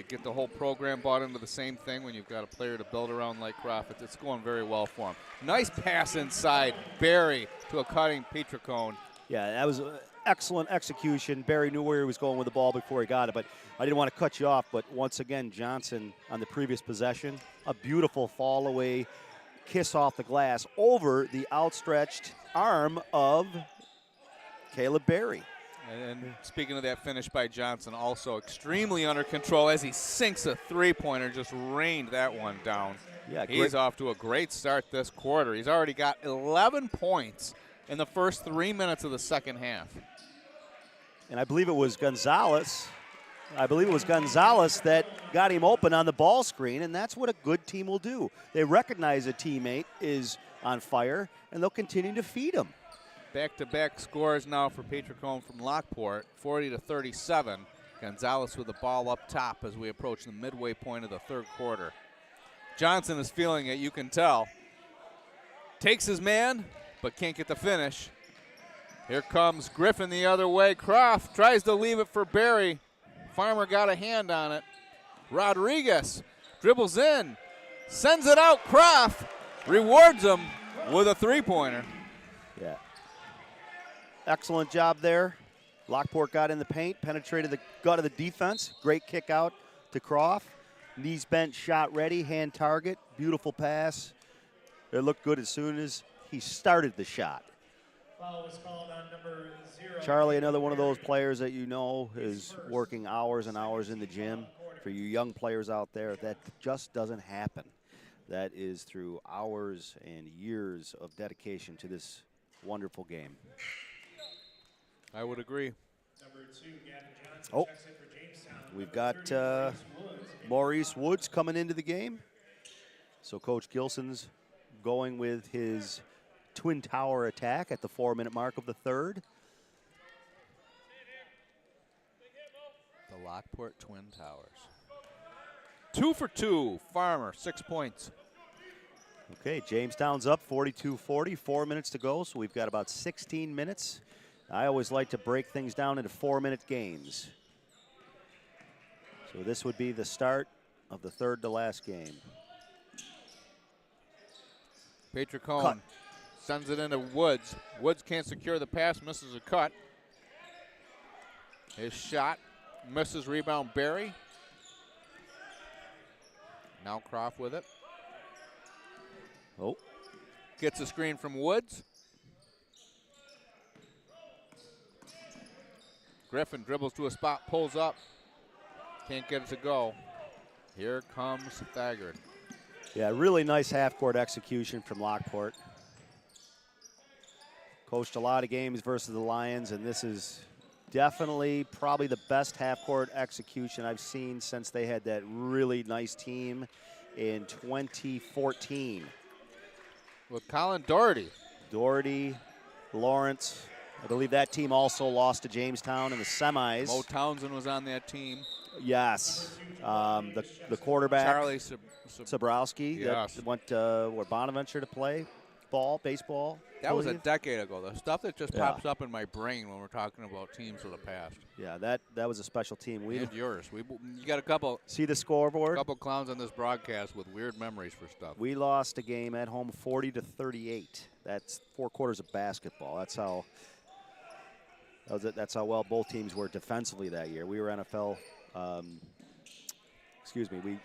get the whole program bought into the same thing when you've got a player to build around like Croft. It's going very well for him. Nice pass inside. Barry to a cutting Petricone. Yeah, that was excellent execution. Barry knew where he was going with the ball before he got it, but I didn't want to cut you off. But once again, Johnson on the previous possession, a beautiful fall away kiss off the glass over the outstretched arm of Caleb Barry. And speaking of that finish by Johnson, also extremely under control as he sinks a three-pointer, just rained that one down. Yeah, he's off to a great start this quarter. He's already got 11 points in the first 3 minutes of the second half. And I believe it was Gonzalez. That got him open on the ball screen, and that's what a good team will do. They recognize a teammate is on fire, and they'll continue to feed him. Back-to-back scores now for Petricone from Lockport, 40-37. Gonzalez with the ball up top as we approach the midway point of the third quarter. Johnson is feeling it, you can tell. Takes his man, but can't get the finish. Here comes Griffin the other way. Croft tries to leave it for Barry. Farmer got a hand on it. Rodriguez dribbles in, sends it out. Croft rewards him with a three-pointer. Yeah. Excellent job there. Lockport got in the paint, penetrated the gut of the defense. Great kick out to Croft. Knees bent, shot ready, hand target. Beautiful pass. It looked good as soon as he started the shot. Foul was called on number 0. Charlie, another one of those players that you know is working hours and hours in the gym. For you young players out there, that just doesn't happen. That is through hours and years of dedication to this wonderful game. I would agree. Number 2, Gavin Johnson, Oh, checks in for Jamestown. we've got Maurice Woods coming into the game. So Coach Gilson's going with his Twin Tower attack at the 4-minute mark of the third. The Lockport Twin Towers. 2 for 2. Farmer, 6 points. Okay, Jamestown's up 42-40, 4 minutes to go, so we've got about 16 minutes. I always like to break things down into 4-minute games. So this would be the start of the third to last game. Petricone sends it into Woods. Woods can't secure the pass, misses a cut. His shot misses, rebound Barry. Now Croft with it. Oh. Gets a screen from Woods. Griffin dribbles to a spot, pulls up. Can't get it to go. Here comes Thagard. Yeah, really nice half-court execution from Lockport. Coached a lot of games versus the Lions, and this is definitely probably the best half-court execution I've seen since they had that really nice team in 2014. With Colin Doherty. Doherty, Lawrence. I believe that team also lost to Jamestown in the semis. Mo Townsend was on that team. Yes. The quarterback, Charlie Sabrowski, yes. that went Bonaventure to play baseball. That was a decade ago. The stuff that just pops up in my brain when we're talking about teams of the past. Yeah, that was a special team. And yours. You got a couple. See the scoreboard? A couple clowns on this broadcast with weird memories for stuff. We lost a game at home 40-38. That's 4 quarters of basketball. That's how well both teams were defensively that year. We were NFL.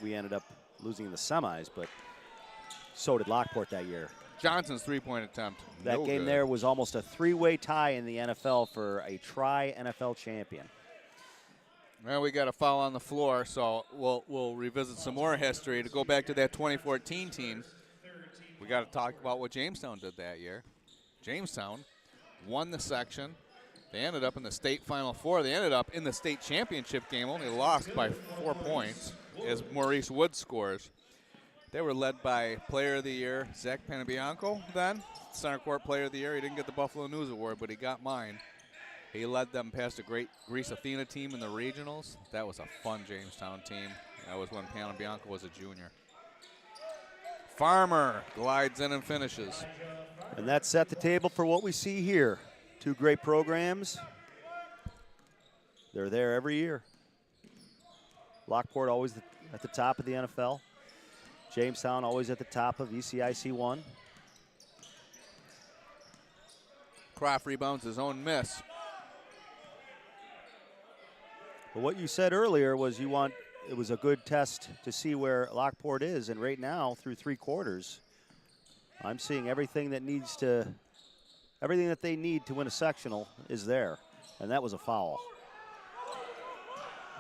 We ended up losing in the semis, but so did Lockport that year. Johnson's three-point attempt. That game there was almost a 3-way tie in the NFL for a NFL champion. Well, we got a foul on the floor, so we'll revisit some more history. To go back to that 2014 team, we got to talk about what Jamestown did that year. Jamestown won the section. They ended up in the state Final Four. They ended up in the state championship game, only lost by 4 points as Maurice Wood scores. They were led by Player of the Year, Zach Panabianco then, Center Court Player of the Year. He didn't get the Buffalo News Award, but he got mine. He led them past a great Greece Athena team in the regionals. That was a fun Jamestown team. That was when Panabianco was a junior. Farmer glides in and finishes. And that set the table for what we see here. 2 great programs. They're there every year. Lockport always at the top of the NFL. Jamestown always at the top of ECIC 1. Croft rebounds his own miss. But what you said earlier was it was a good test to see where Lockport is, and right now through 3 quarters, I'm seeing everything that they need to win a sectional is there, and that was a foul.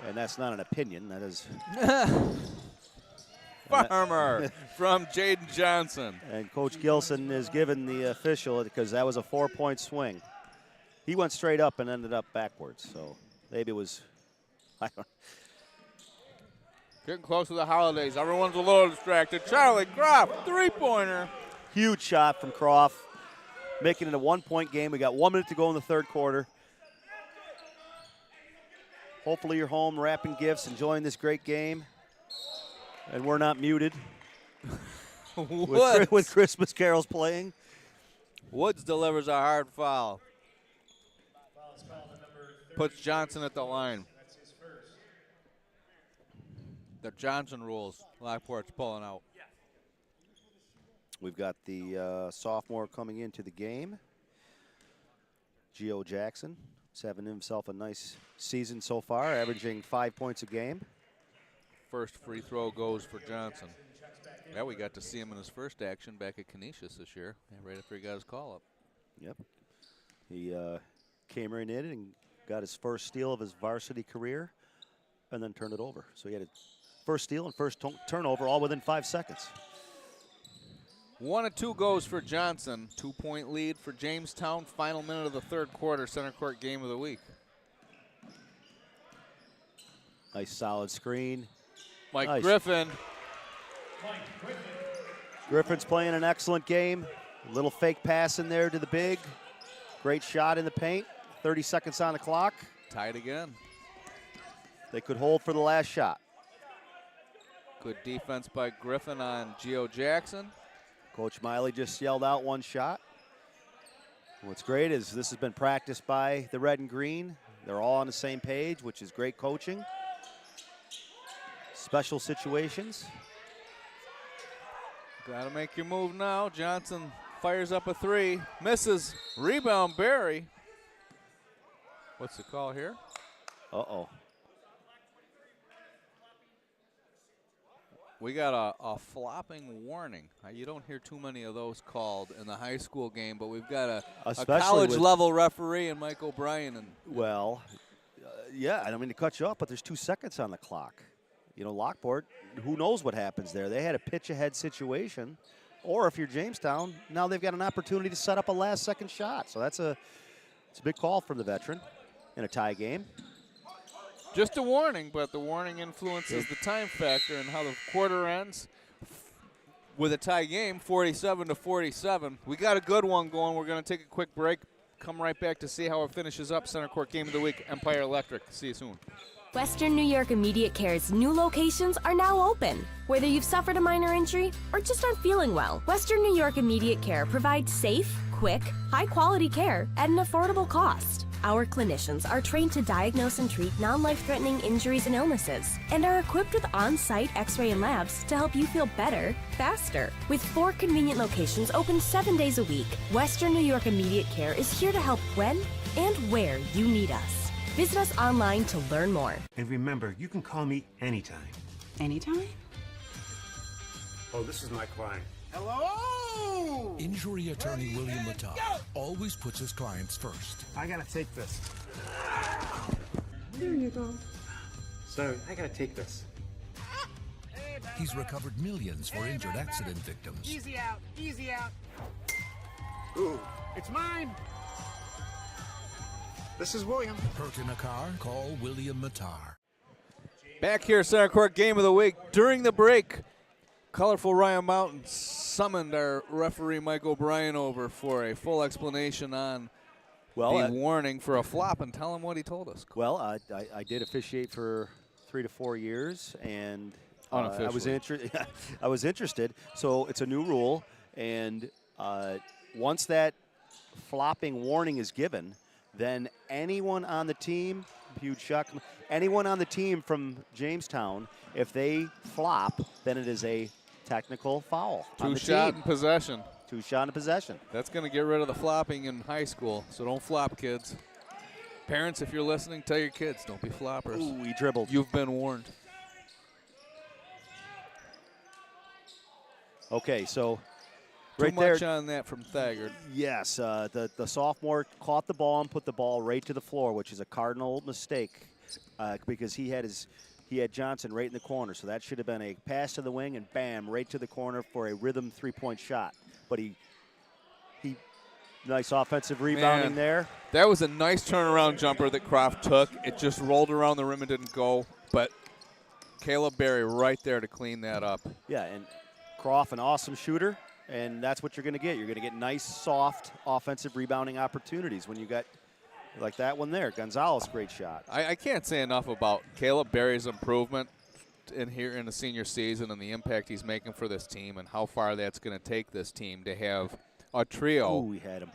And that's not an opinion, that is. Farmer from Jaden Johnson. And Coach Gilson is giving the official because that was a 4-point swing. He went straight up and ended up backwards, so maybe it was, I don't know. Getting close to the holidays. Everyone's a little distracted. Charlie Croft, 3-pointer. Huge shot from Croft, making it a 1-point game. We got 1 minute to go in the 3rd quarter. Hopefully you're home wrapping gifts, enjoying this great game. And we're not muted with Christmas carols playing. Woods delivers a hard foul. Puts Johnson at the line. The Johnson rules. Lockport's pulling out. We've got the sophomore coming into the game. Gio Jackson. He's having himself a nice season so far, averaging 5 points a game. First free throw goes for Johnson. Yeah, we got to see him in his first action back at Canisius this year, right after he got his call-up. Yep. He came right in and got his first steal of his varsity career and then turned it over. So he had a first steal and first turnover all within 5 seconds. 1 of 2 goes for Johnson. 2-point lead for Jamestown. Final minute of the 3rd quarter. Center Court game of the week. Nice solid screen. Mike Griffin. Griffin's playing an excellent game. A little fake pass in there to the big. Great shot in the paint. 30 seconds on the clock. Tied again. They could hold for the last shot. Good defense by Griffin on Gio Jackson. Coach Miley just yelled out 1 shot. What's great is this has been practiced by the red and green. They're all on the same page, which is great coaching. Special situations. Got to make your move now. Johnson fires up a 3. Misses. Rebound, Barry. What's the call here? Uh-oh. We got a flopping warning. You don't hear too many of those called in the high school game, but we've got a college-level referee in Mike O'Brien. Well, Yeah, I don't mean to cut you off, but there's 2 seconds on the clock. You know, Lockport, who knows what happens there? They had a pitch-ahead situation. Or if you're Jamestown, now they've got an opportunity to set up a last-second shot. So it's a big call from the veteran in a tie game. Just a warning, but the warning influences the time factor and how the quarter ends. With a tie game, 47-47. We got a good one going. We're going to take a quick break. Come right back to see how it finishes up. Center Court Game of the Week, Empire Electric. See you soon. Western New York Immediate Care's new locations are now open. Whether you've suffered a minor injury or just aren't feeling well, Western New York Immediate Care provides safe, quick, high-quality care at an affordable cost. Our clinicians are trained to diagnose and treat non-life-threatening injuries and illnesses and are equipped with on-site x-ray and labs to help you feel better, faster. With 4 convenient locations open 7 days a week, Western New York Immediate Care is here to help when and where you need us. Visit us online to learn more. And remember, you can call me anytime. Anytime? Oh, this is my client. Hello! Injury attorney William Lattar always puts his clients first. I gotta take this. There you go. So, I gotta take this. He's recovered millions for injured accident victims. Easy out, easy out. Ooh, it's mine. This is William. Hurt in a car? Call William Lattar. Back here, Center Court Game of the Week. During the break, colorful Ryan Mountain summoned our referee Mike O'Brien over for a full explanation on the warning for a flop, and tell him what he told us. Well, I did officiate for 3 to 4 years, and I was interested. So it's a new rule, and once that flopping warning is given, then anyone on the team, huge shock, anyone on the team from Jamestown, if they flop, then it is a technical foul. 2 shot in possession. 2 shot in possession. That's going to get rid of the flopping in high school, so don't flop, kids. Parents, if you're listening, tell your kids, don't be floppers. Ooh, he dribbled. You've been warned. Okay, so Too much on that from Thagard. Yes, the sophomore caught the ball and put the ball right to the floor, which is a cardinal mistake because he had Johnson right in the corner. So that should have been a pass to the wing and bam, right to the corner for a rhythm 3-point shot. But he nice offensive rebounding there. That was a nice turnaround jumper that Croft took. It just rolled around the rim and didn't go. But Caleb Berry right there to clean that up. Yeah, and Croft, an awesome shooter. And that's what you're going to get. You're going to get nice, soft, offensive rebounding opportunities when you got like that one there. Gonzalez, great shot. I can't say enough about Caleb Berry's improvement in the senior season and the impact he's making for this team and how far that's going to take this team to have a trio. Ooh, we had him.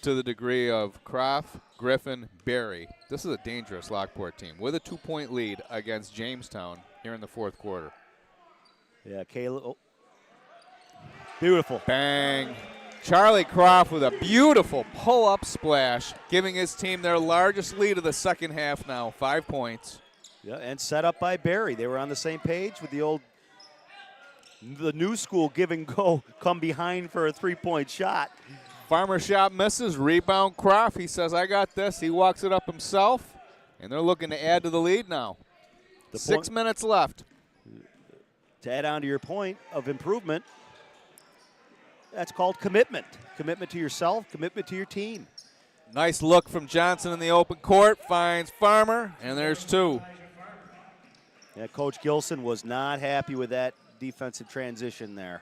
To the degree of Croft, Griffin, Berry. This is a dangerous Lockport team with a 2-point lead against Jamestown here in the 4th quarter. Yeah, Caleb. Oh. Beautiful. Bang. Charlie Croft with a beautiful pull-up splash, giving his team their largest lead of the second half now, 5 points. Yeah, and set up by Berry. They were on the same page with the new school give and go, come behind for a 3-point shot. Farmer shot misses, rebound Croft. He says, I got this. He walks it up himself, and they're looking to add to the lead now. 6 minutes left. To add on to your point of improvement, that's called commitment. Commitment to yourself, commitment to your team. Nice look from Johnson in the open court, finds Farmer, and there's 2. Yeah, Coach Gilson was not happy with that defensive transition there,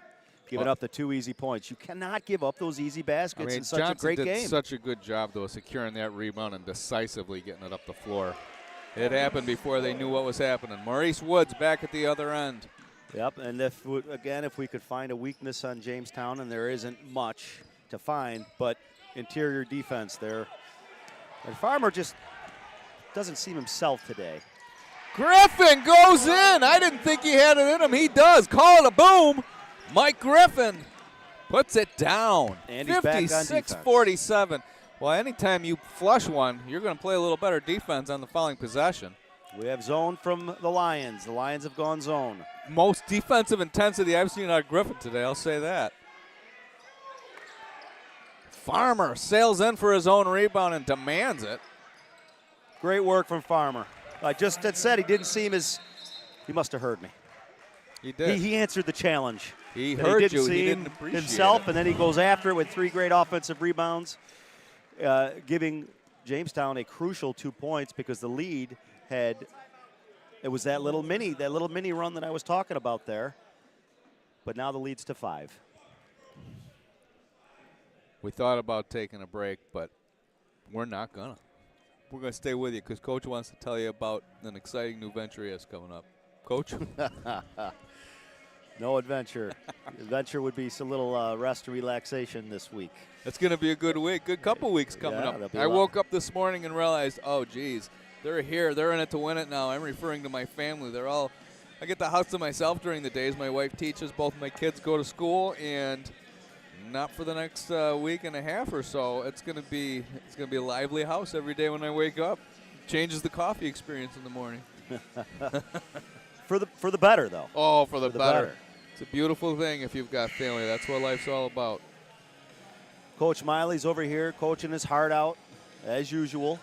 giving up the 2 easy points. You cannot give up those easy baskets in such Johnson a great did game. Such a good job, though, securing that rebound and decisively getting it up the floor. It happened before they knew what was happening. Maurice Woods back at the other end. Yep, and if we could find a weakness on Jamestown, and there isn't much to find, but interior defense there. And Farmer just doesn't seem himself today. Griffin goes in. I didn't think he had it in him. He does. Call it a boom. Mike Griffin puts it down. And he's back on defense. 56-47. Well, anytime you flush one, you're going to play a little better defense on the following possession. We have zone from the Lions. The Lions have gone zone. Most defensive intensity I've seen out of Griffin today, I'll say that. Farmer sails in for his own rebound and demands it. Great work from Farmer. I just had said he didn't seem as, he must have heard me. He did. He answered the challenge. He But heard didn't you. see He him didn't appreciate himself, it. and then he goes after it with 3 great offensive rebounds, giving Jamestown a crucial 2 points because the lead it was that little mini run that I was talking about there. But now the lead's to 5. We thought about taking a break, but we're not gonna. We're gonna stay with you because Coach wants to tell you about an exciting new venture he has coming up. Coach? No adventure. Adventure would be some little rest and relaxation this week. It's going to be a good week, good couple weeks coming Yeah, that'll up. be I a lot. woke up this morning and realized, oh, geez, they're here. They're in it to win it now. I'm referring to my family. I get the house to myself during the days. My wife teaches. Both my kids go to school, and not for the next week and a half or so. It's going to be a lively house every day when I wake up. Changes the coffee experience in the morning. For the better, though. Oh, for the better. better. It's a beautiful thing if you've got family. That's what life's all about. Coach Miley's over here coaching his heart out, as usual.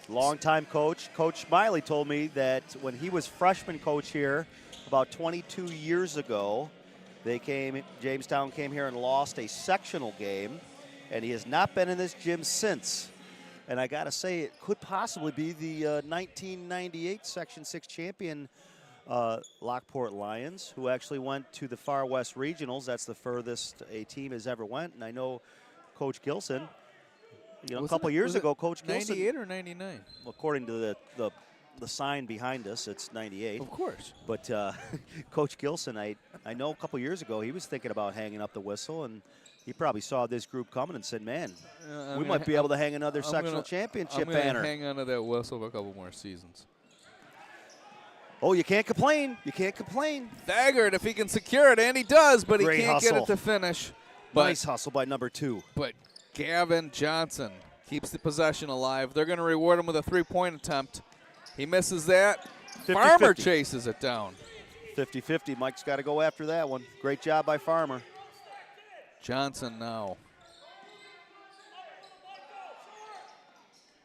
Longtime coach. Coach Miley told me that when he was freshman coach here about 22 years ago, Jamestown came here and lost a sectional game, and he has not been in this gym since. And I got to say, it could possibly be the 1998 Section 6 champion Lockport Lions, who actually went to the Far West Regionals. That's the furthest a team has ever went. And I know Coach Gilson, a couple years ago, Coach Gilson. 98 or 99? According to the sign behind us, it's 98. Of course. But Coach Gilson, I know a couple years ago, he was thinking about hanging up the whistle, and he probably saw this group coming and said, man, we might be able to hang another sectional championship banner. I'm hang on to that whistle for a couple more seasons. Oh, you can't complain. You can't complain. Thagard, if he can secure it, and he does, but Great he can't hustle. get it to finish. Nice hustle by number 2. But Gavin Johnson keeps the possession alive. They're going to reward him with a 3-point attempt. He misses that. 50-50. Farmer chases it down. 50-50. Mike's got to go after that one. Great job by Farmer. Johnson now.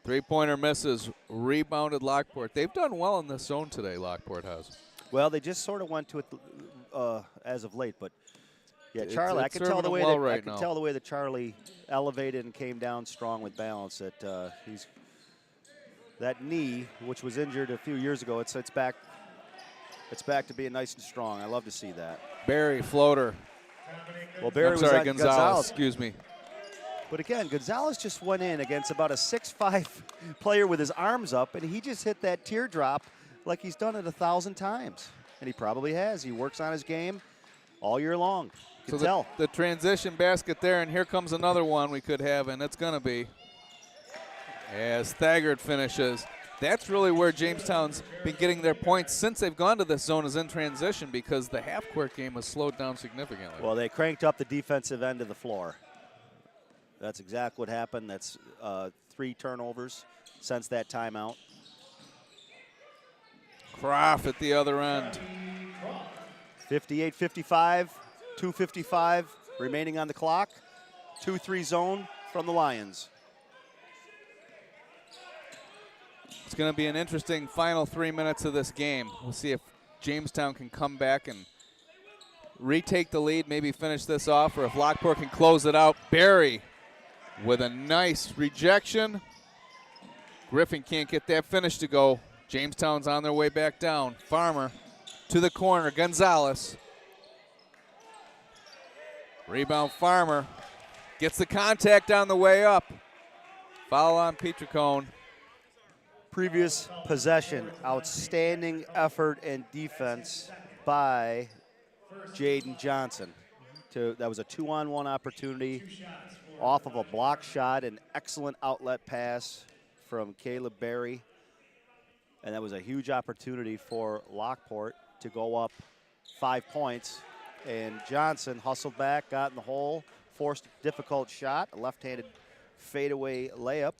3-pointer misses. Rebounded Lockport. They've done well in this zone today, Lockport has. Well, they just sort of went to it as of late, but yeah, Charlie, I it's could tell the way well that I right could now. tell the way that Charlie elevated and came down strong with balance. That he's that knee, which was injured a few years ago, it's back. It's back to being nice and strong. I love to see that. Barry floater. Well, Barry I'm sorry, was Gonzalez. Excuse me. But again, Gonzalez just went in against about a 6'5" player with his arms up, and he just hit that teardrop like he's done it 1,000 times. And he probably has. He works on his game all year long. You can tell. The transition basket there, and here comes another one we could have, and it's going to be as Thagard finishes. That's really where Jamestown's been getting their points since they've gone to this zone, is in transition, because the half-court game has slowed down significantly. Well, they cranked up the defensive end of the floor. That's exactly what happened. That's 3 turnovers since that timeout. Croft at the other end. 58-55, 2:55 remaining on the clock. 2-3 zone from the Lions. It's going to be an interesting final 3 minutes of this game. We'll see if Jamestown can come back and retake the lead, maybe finish this off, or if Lockport can close it out. Barry with a nice rejection. Griffin can't get that finish to go. Jamestown's on their way back down. Farmer to the corner. Gonzalez. Rebound Farmer. Gets the contact on the way up. Foul on Petricone. Previous possession, outstanding effort and defense by Jaden Johnson. That was a 2-on-1 opportunity off of a block shot, an excellent outlet pass from Caleb Berry. And that was a huge opportunity for Lockport to go up 5 points. And Johnson hustled back, got in the hole, forced a difficult shot, a left-handed fadeaway layup.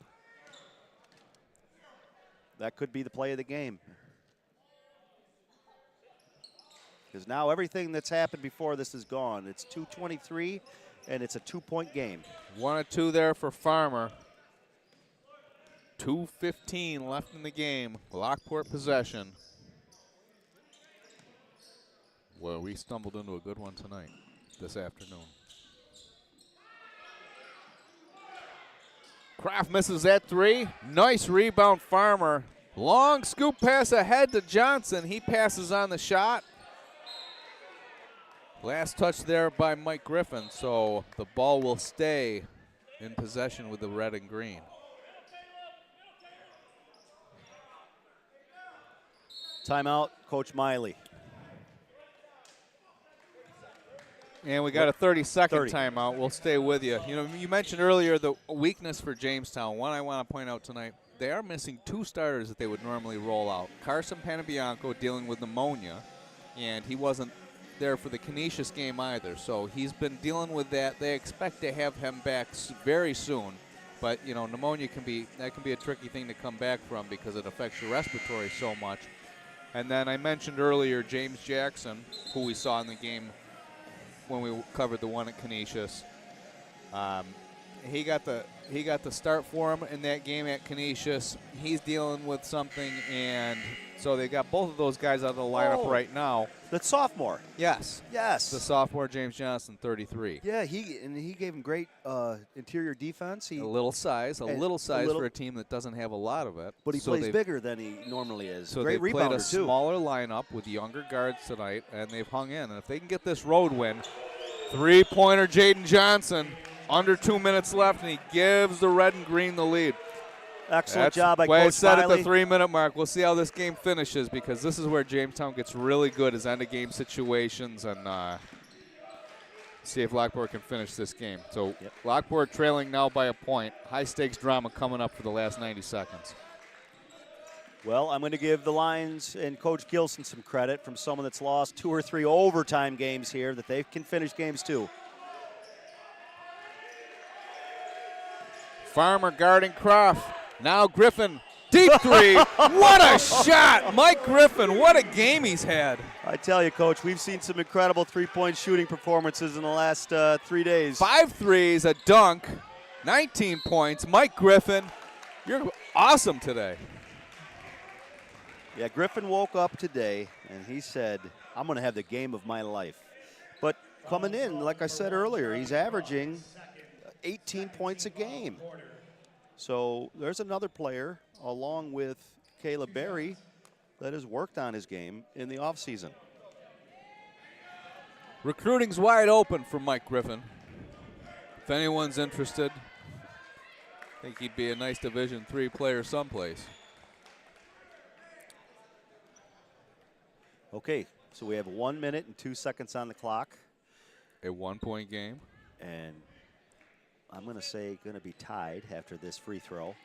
That could be the play of the game. Because now everything that's happened before this is gone. It's 2:23, and it's a 2-point game. 1 or 2 there for Farmer. 2:15 left in the game. Lockport possession. Well, we stumbled into a good one tonight, this afternoon. Kraft misses that three. Nice rebound, Farmer. Long scoop pass ahead to Johnson. He passes on the shot. Last touch there by Mike Griffin, so the ball will stay in possession with the red and green. Timeout, Coach Miley. And we got a 30-second timeout. We'll stay with you. You know, you mentioned earlier the weakness for Jamestown. One I want to point out tonight, they are missing 2 starters that they would normally roll out. Carson Panabianco dealing with pneumonia, and he wasn't there for the Canisius game either. So he's been dealing with that. They expect to have him back very soon. But, you know, pneumonia can be a tricky thing to come back from because it affects your respiratory so much. And then I mentioned earlier James Jackson, who we saw in the game when we covered the one at Canisius. He got the start for him in that game at Canisius. He's dealing with something, and so they got both of those guys out of the lineup right now. The sophomore. Yes. Yes. The sophomore James Johnson, 33. Yeah, he gave him great interior defense. A little size for a team that doesn't have a lot of it. But he plays bigger than he normally is. So great they played a too. smaller lineup with younger guards tonight, and they've hung in. And if they can get this road win, 3-pointer Jaden Johnson, under 2 minutes left, and he gives the red and green the lead. Excellent job by Coach Coach Miley. At the 3-minute mark. We'll see how this game finishes because this is where Jamestown gets really good as end-of-game situations, and see if Lockport can finish this game. So Lockport trailing now by a point. High-stakes drama coming up for the last 90 seconds. Well, I'm going to give the Lions and Coach Gilson some credit from someone that's lost 2 or 3 overtime games here that they can finish games too. Farmer guarding Croft. Now Griffin, deep three. What a shot. Mike Griffin, what a game he's had. I tell you, Coach, we've seen some incredible three-point shooting performances in the last 3 days. 5 threes, a dunk, 19 points. Mike Griffin, you're awesome today. Yeah, Griffin woke up today, and he said, I'm going to have the game of my life. But coming in, like I said earlier, he's averaging 18 points a game. So there's another player, along with Caleb Berry, that has worked on his game in the offseason. Recruiting's wide open for Mike Griffin. If anyone's interested, I think he'd be a nice Division III player someplace. Okay, so we have 1 minute and 2 seconds on the clock. A 1-point game. And I'm going to say going to be tied after this free throw.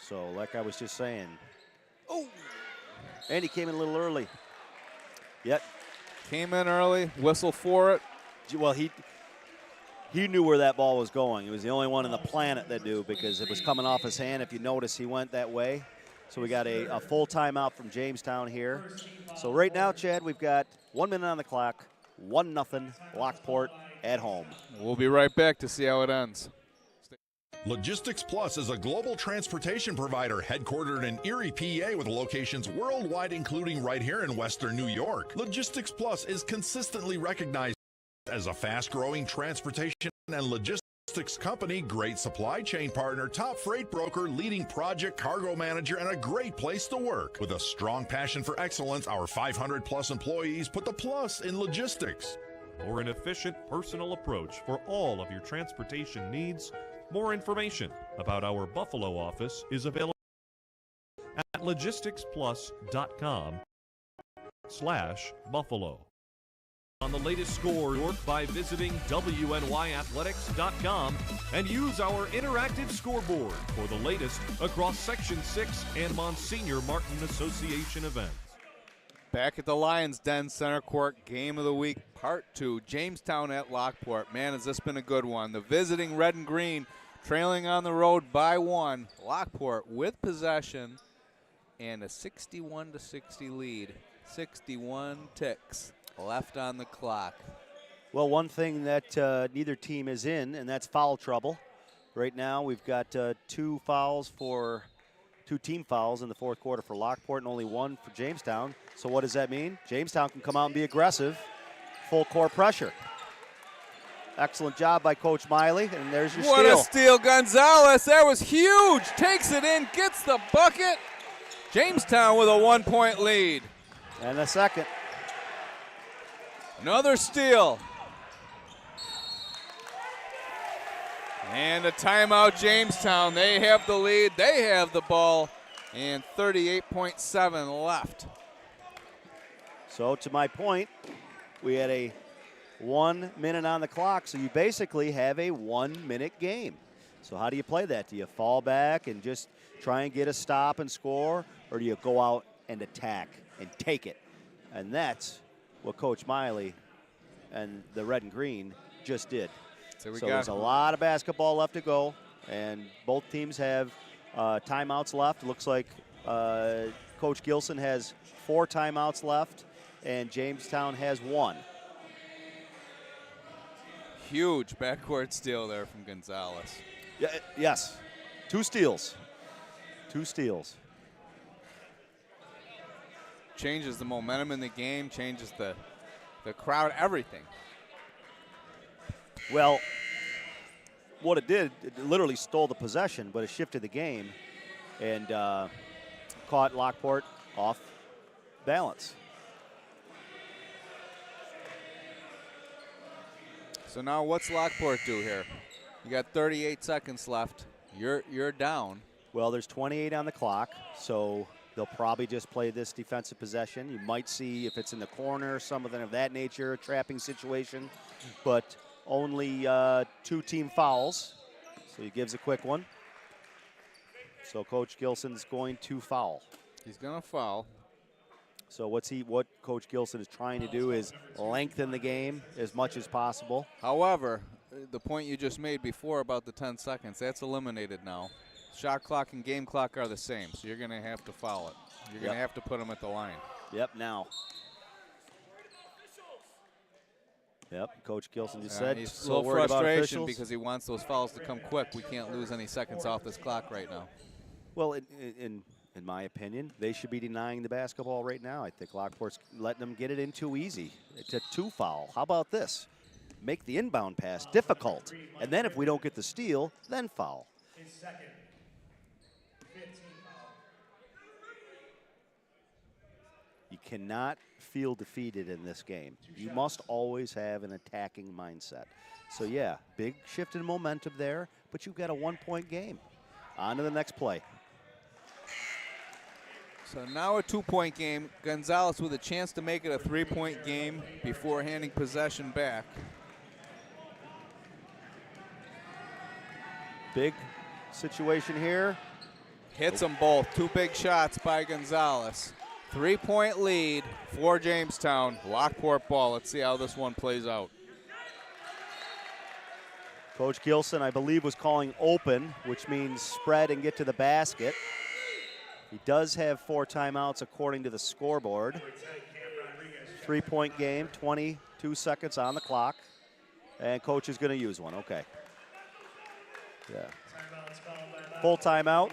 So like I was just saying, and he came in a little early. Yep. Came in early, whistle for it. Well, he knew where that ball was going. He was the only one on the planet that knew because it was coming off his hand. If you notice, he went that way. So we got a full timeout from Jamestown here. So right now, Chad, we've got 1 minute on the clock, 1-0 Lockport at home. We'll be right back to see how it ends. Logistics Plus is a global transportation provider headquartered in Erie, PA, with locations worldwide, including right here in Western New York. Logistics Plus is consistently recognized as a fast-growing transportation and logistics company, great supply chain partner, top freight broker, leading project cargo manager, and a great place to work. With a strong passion for excellence, our 500-plus employees put the plus in logistics. Or an efficient personal approach for all of your transportation needs. More information about our Buffalo office is available at logisticsplus.com/Buffalo. On the latest score by visiting WNYathletics.com and use our interactive scoreboard for the latest across Section 6 and Monsignor Martin Association events. Back at the Lions Den Center Court Game of the Week, Part 2, Jamestown at Lockport. Man, has this been a good one. The visiting red and green trailing on the road by 1. Lockport with possession and a 61-60 lead. 61 ticks left on the clock. Well, one thing that neither team is in, and that's foul trouble. Right now we've got 2 fouls for 2 team fouls in the fourth quarter for Lockport and only 1 for Jamestown. So what does that mean? Jamestown can come out and be aggressive. Full court pressure. Excellent job by Coach Miley, and there's your steal. What a steal, Gonzalez. That was huge. Takes it in, gets the bucket. Jamestown with a 1-point lead. And a second. Another steal. And a timeout, Jamestown. They have the lead. They have the ball. And 38.7 left. So to my point, we had a 1 minute on the clock, so you basically have a 1-minute game. So how do you play that? Do you fall back and just try and get a stop and score, or do you go out and attack and take it? And that's what Coach Miley and the red and green just did. So there's a lot of basketball left to go, and both teams have timeouts left. It looks like Coach Gilson has 4 timeouts left, and Jamestown has 1. Huge backcourt steal there from Gonzalez. Yeah, yes, 2 steals. 2 steals. Changes the momentum in the game, changes the crowd, everything. Well, what it did, it literally stole the possession, but it shifted the game and caught Lockport off balance. So now what's Lockport do here? You got 38 seconds left. You're down. Well, there's 28 on the clock, so they'll probably just play this defensive possession. You might see if it's in the corner, something of that nature, a trapping situation, but only 2 team fouls, so he gives a quick one. So Coach Gilson's going to foul. He's going to foul. So what Coach Gilson is trying to do is lengthen the game as much as possible. However, the point you just made before about the 10 seconds, that's eliminated now. Shot clock and game clock are the same, so you're going to have to foul it. You're going to have to put them at the line. Yep, now. Yep, Coach Gilson just said he's a little frustration because he wants those fouls to come quick. We can't lose any seconds off this clock right now. Well, in my opinion, they should be denying the basketball right now. I think Lockport's letting them get it in too easy. It's a 2 foul. How about this? Make the inbound pass difficult, and then if we don't get the steal, then foul. You cannot feel defeated in this game. You must always have an attacking mindset. So yeah, big shift in momentum there, but you've got a 1-point game. On to the next play. So now a 2-point game. Gonzalez with a chance to make it a 3-point game before handing possession back. Big situation here. Hits them both. 2 big shots by Gonzalez. 3-point lead for Jamestown. Lockport ball. Let's see how this one plays out. Coach Gilson, I believe, was calling open, which means spread and get to the basket. He does have 4 timeouts according to the scoreboard. 3-point game, 22 seconds on the clock. And coach is going to use one. Okay. Yeah. Full timeout.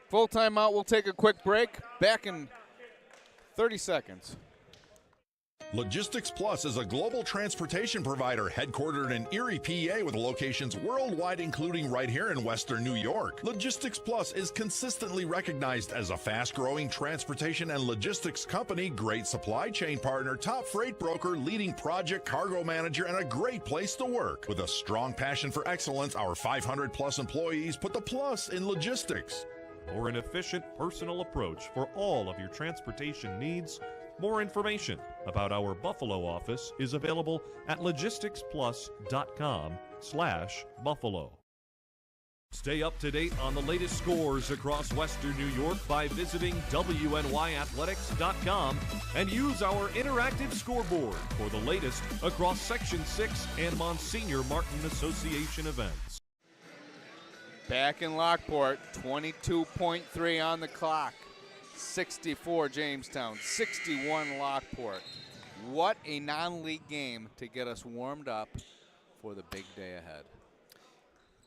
Full timeout. We'll take a quick break. Back in 30 seconds. Logistics Plus is a global transportation provider headquartered in Erie, PA with locations worldwide, including right here in Western New York. Logistics Plus is consistently recognized as a fast-growing transportation and logistics company, great supply chain partner, top freight broker, leading project cargo manager, and a great place to work. With a strong passion for excellence, our 500-plus employees put the plus in logistics. Or an efficient, personal approach for all of your transportation needs. More information about our Buffalo office is available at logisticsplus.com/Buffalo. Stay up to date on the latest scores across Western New York by visiting WNYathletics.com and use our interactive scoreboard for the latest across Section 6 and Monsignor Martin Association events. Back in Lockport, 22.3 on the clock. 64 Jamestown, 61 Lockport. What a non-league game to get us warmed up for the big day ahead.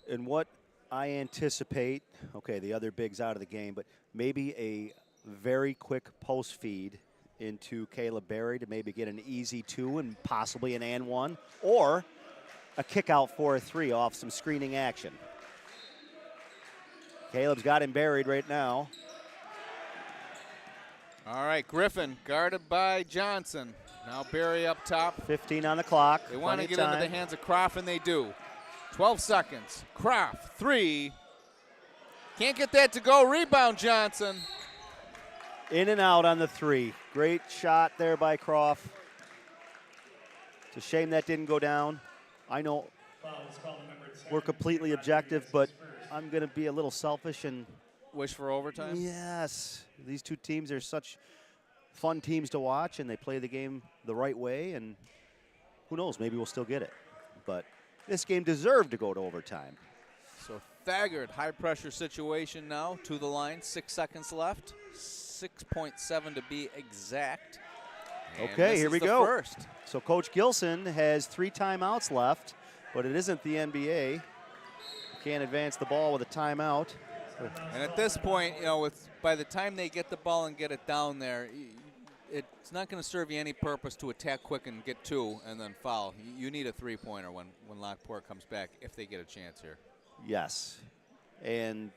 And what I anticipate, okay, the other big's out of the game, but maybe a very quick post feed into Caleb Berry to maybe get an easy 2 and possibly an and 1, or a kick out for a 3 off some screening action. Caleb's got him buried right now. All right, Griffin guarded by Johnson. Now Berry up top. 15 on the clock. They want to get into the hands of Croft, and they do. 12 seconds. Croft, 3. Can't get that to go. Rebound, Johnson. In and out on the 3. Great shot there by Croft. It's a shame that didn't go down. I know we're completely objective, but I'm going to be a little selfish and wish for overtime. Yes. These two teams are such fun teams to watch, and they play the game the right way, and who knows, maybe we'll still get it. But this game deserved to go to overtime. So Thagard, high-pressure situation now to the line. 6 seconds left. 6.7 to be exact. And okay, here we go. First. So Coach Gilson has 3 timeouts left, but it isn't the NBA. You can't advance the ball with a timeout. And at this point, you know, by the time they get the ball and get it down there, it's not going to serve you any purpose to attack quick and get 2 and then foul. You need a 3-pointer when Lockport comes back if they get a chance here. Yes. And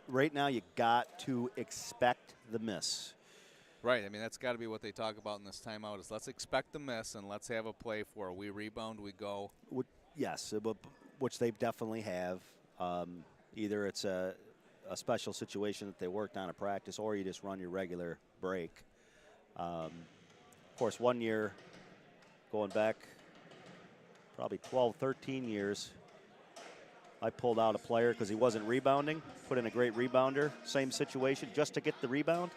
right now you got to expect the miss. Right. I mean, that's got to be what they talk about in this timeout is let's expect the miss and let's have a play for we rebound, we go. Yes, which they definitely have. Either it's a special situation that they worked on in practice, or you just run your regular break. Of course, one year, going back probably 12, 13 years, I pulled out a player because he wasn't rebounding, put in a great rebounder, same situation, just to get the rebound.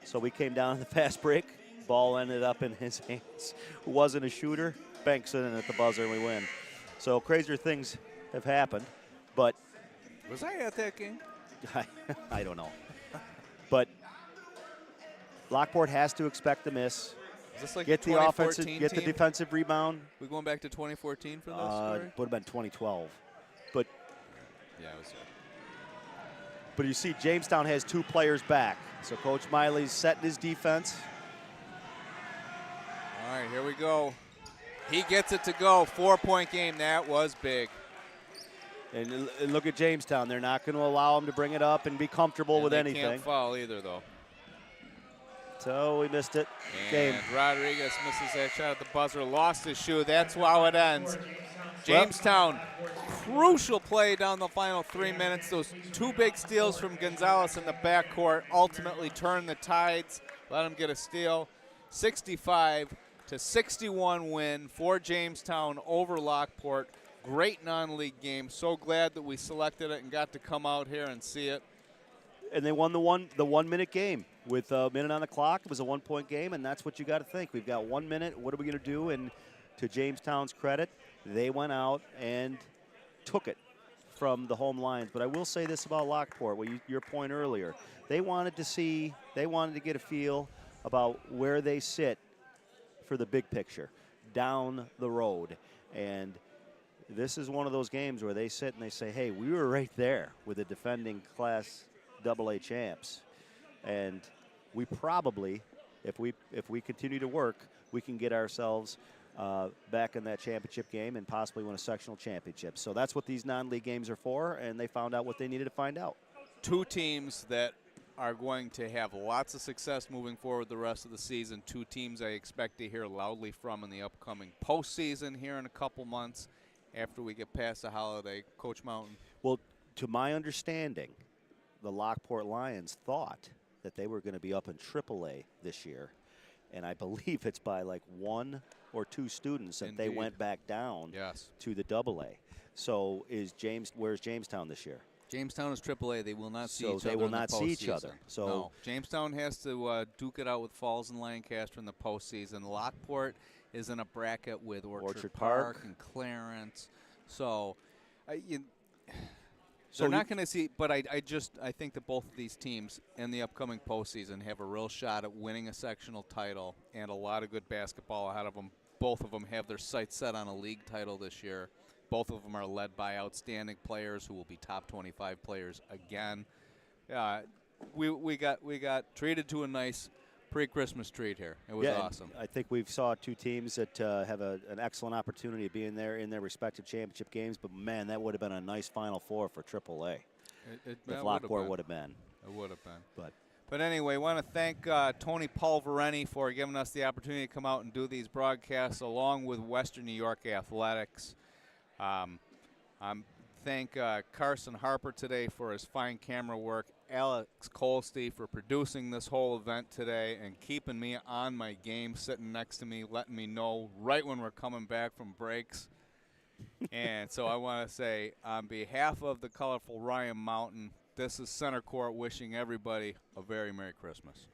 So we came down in the fast break. Ball ended up in his hands. Who wasn't a shooter, banks it in at the buzzer, and we win. So crazier things have happened, but was I at that game? I don't know. But Lockport has to expect the miss. Is this like get the offensive, get the defensive rebound. We going back to 2014 for this story? Would have been 2012, but yeah, it was. But you see, Jamestown has 2 players back, so Coach Miley's setting his defense. All right, here we go. He gets it to go. 4-point game. That was big. And look at Jamestown. They're not going to allow him to bring it up and be comfortable with anything. They can't foul either, though. So we missed it. And Rodriguez misses that shot at the buzzer, lost his shoe. That's how it ends. Jamestown, crucial play down the final 3 minutes. Those 2 big steals from Gonzalez in the backcourt ultimately turned the tides, let them get a steal. 65-61 win for Jamestown over Lockport. Great non-league game. So glad that we selected it and got to come out here and see it. And they won the 1 minute game with a minute on the clock. It was a 1-point game, and that's what you got to think. We've got 1 minute. What are we going to do? And to Jamestown's credit, they went out and took it from the home lines. But I will say this about Lockport, your point earlier. They wanted to get a feel about where they sit for the big picture down the road. And this is one of those games where they sit and they say, hey, we were right there with the defending Class AA champs. And we probably, if we continue to work, we can get ourselves back in that championship game and possibly win a sectional championship. So that's what these non-league games are for, and they found out what they needed to find out. 2 teams that are going to have lots of success moving forward the rest of the season. 2 teams I expect to hear loudly from in the upcoming postseason here in a couple months after we get past the holiday. Coach Mountain. Well, to my understanding, the Lockport Lions thought that they were going to be up in AAA this year, and I believe it's by like 1 or 2 students that they went back down to the AA. So where's Jamestown this year? Jamestown is AAA. They will not see each other. So they will not see each other. So no. Jamestown has to duke it out with Falls and Lancaster in the postseason. Lockport is in a bracket with Orchard Park and Clarence. So they're not going to see. But I think that both of these teams in the upcoming postseason have a real shot at winning a sectional title and a lot of good basketball ahead of them. Both of them have their sights set on a league title this year. Both of them are led by outstanding players who will be top 25 players again. We got treated to a nice pre-Christmas treat here. It was awesome. I think we've saw two teams that have an excellent opportunity of being there in their respective championship games. But man, that would have been a nice Final Four for AAA. If Lockport would have been. It would have been. But anyway, I want to thank Tony Pulvereni for giving us the opportunity to come out and do these broadcasts along with Western New York Athletics. Thank Carson Harper today for his fine camera work, Alex Colsty for producing this whole event today and keeping me on my game, sitting next to me, letting me know right when we're coming back from breaks. And so I want to say, on behalf of the colorful Ryan Mountain, this is Center Court wishing everybody a very Merry Christmas.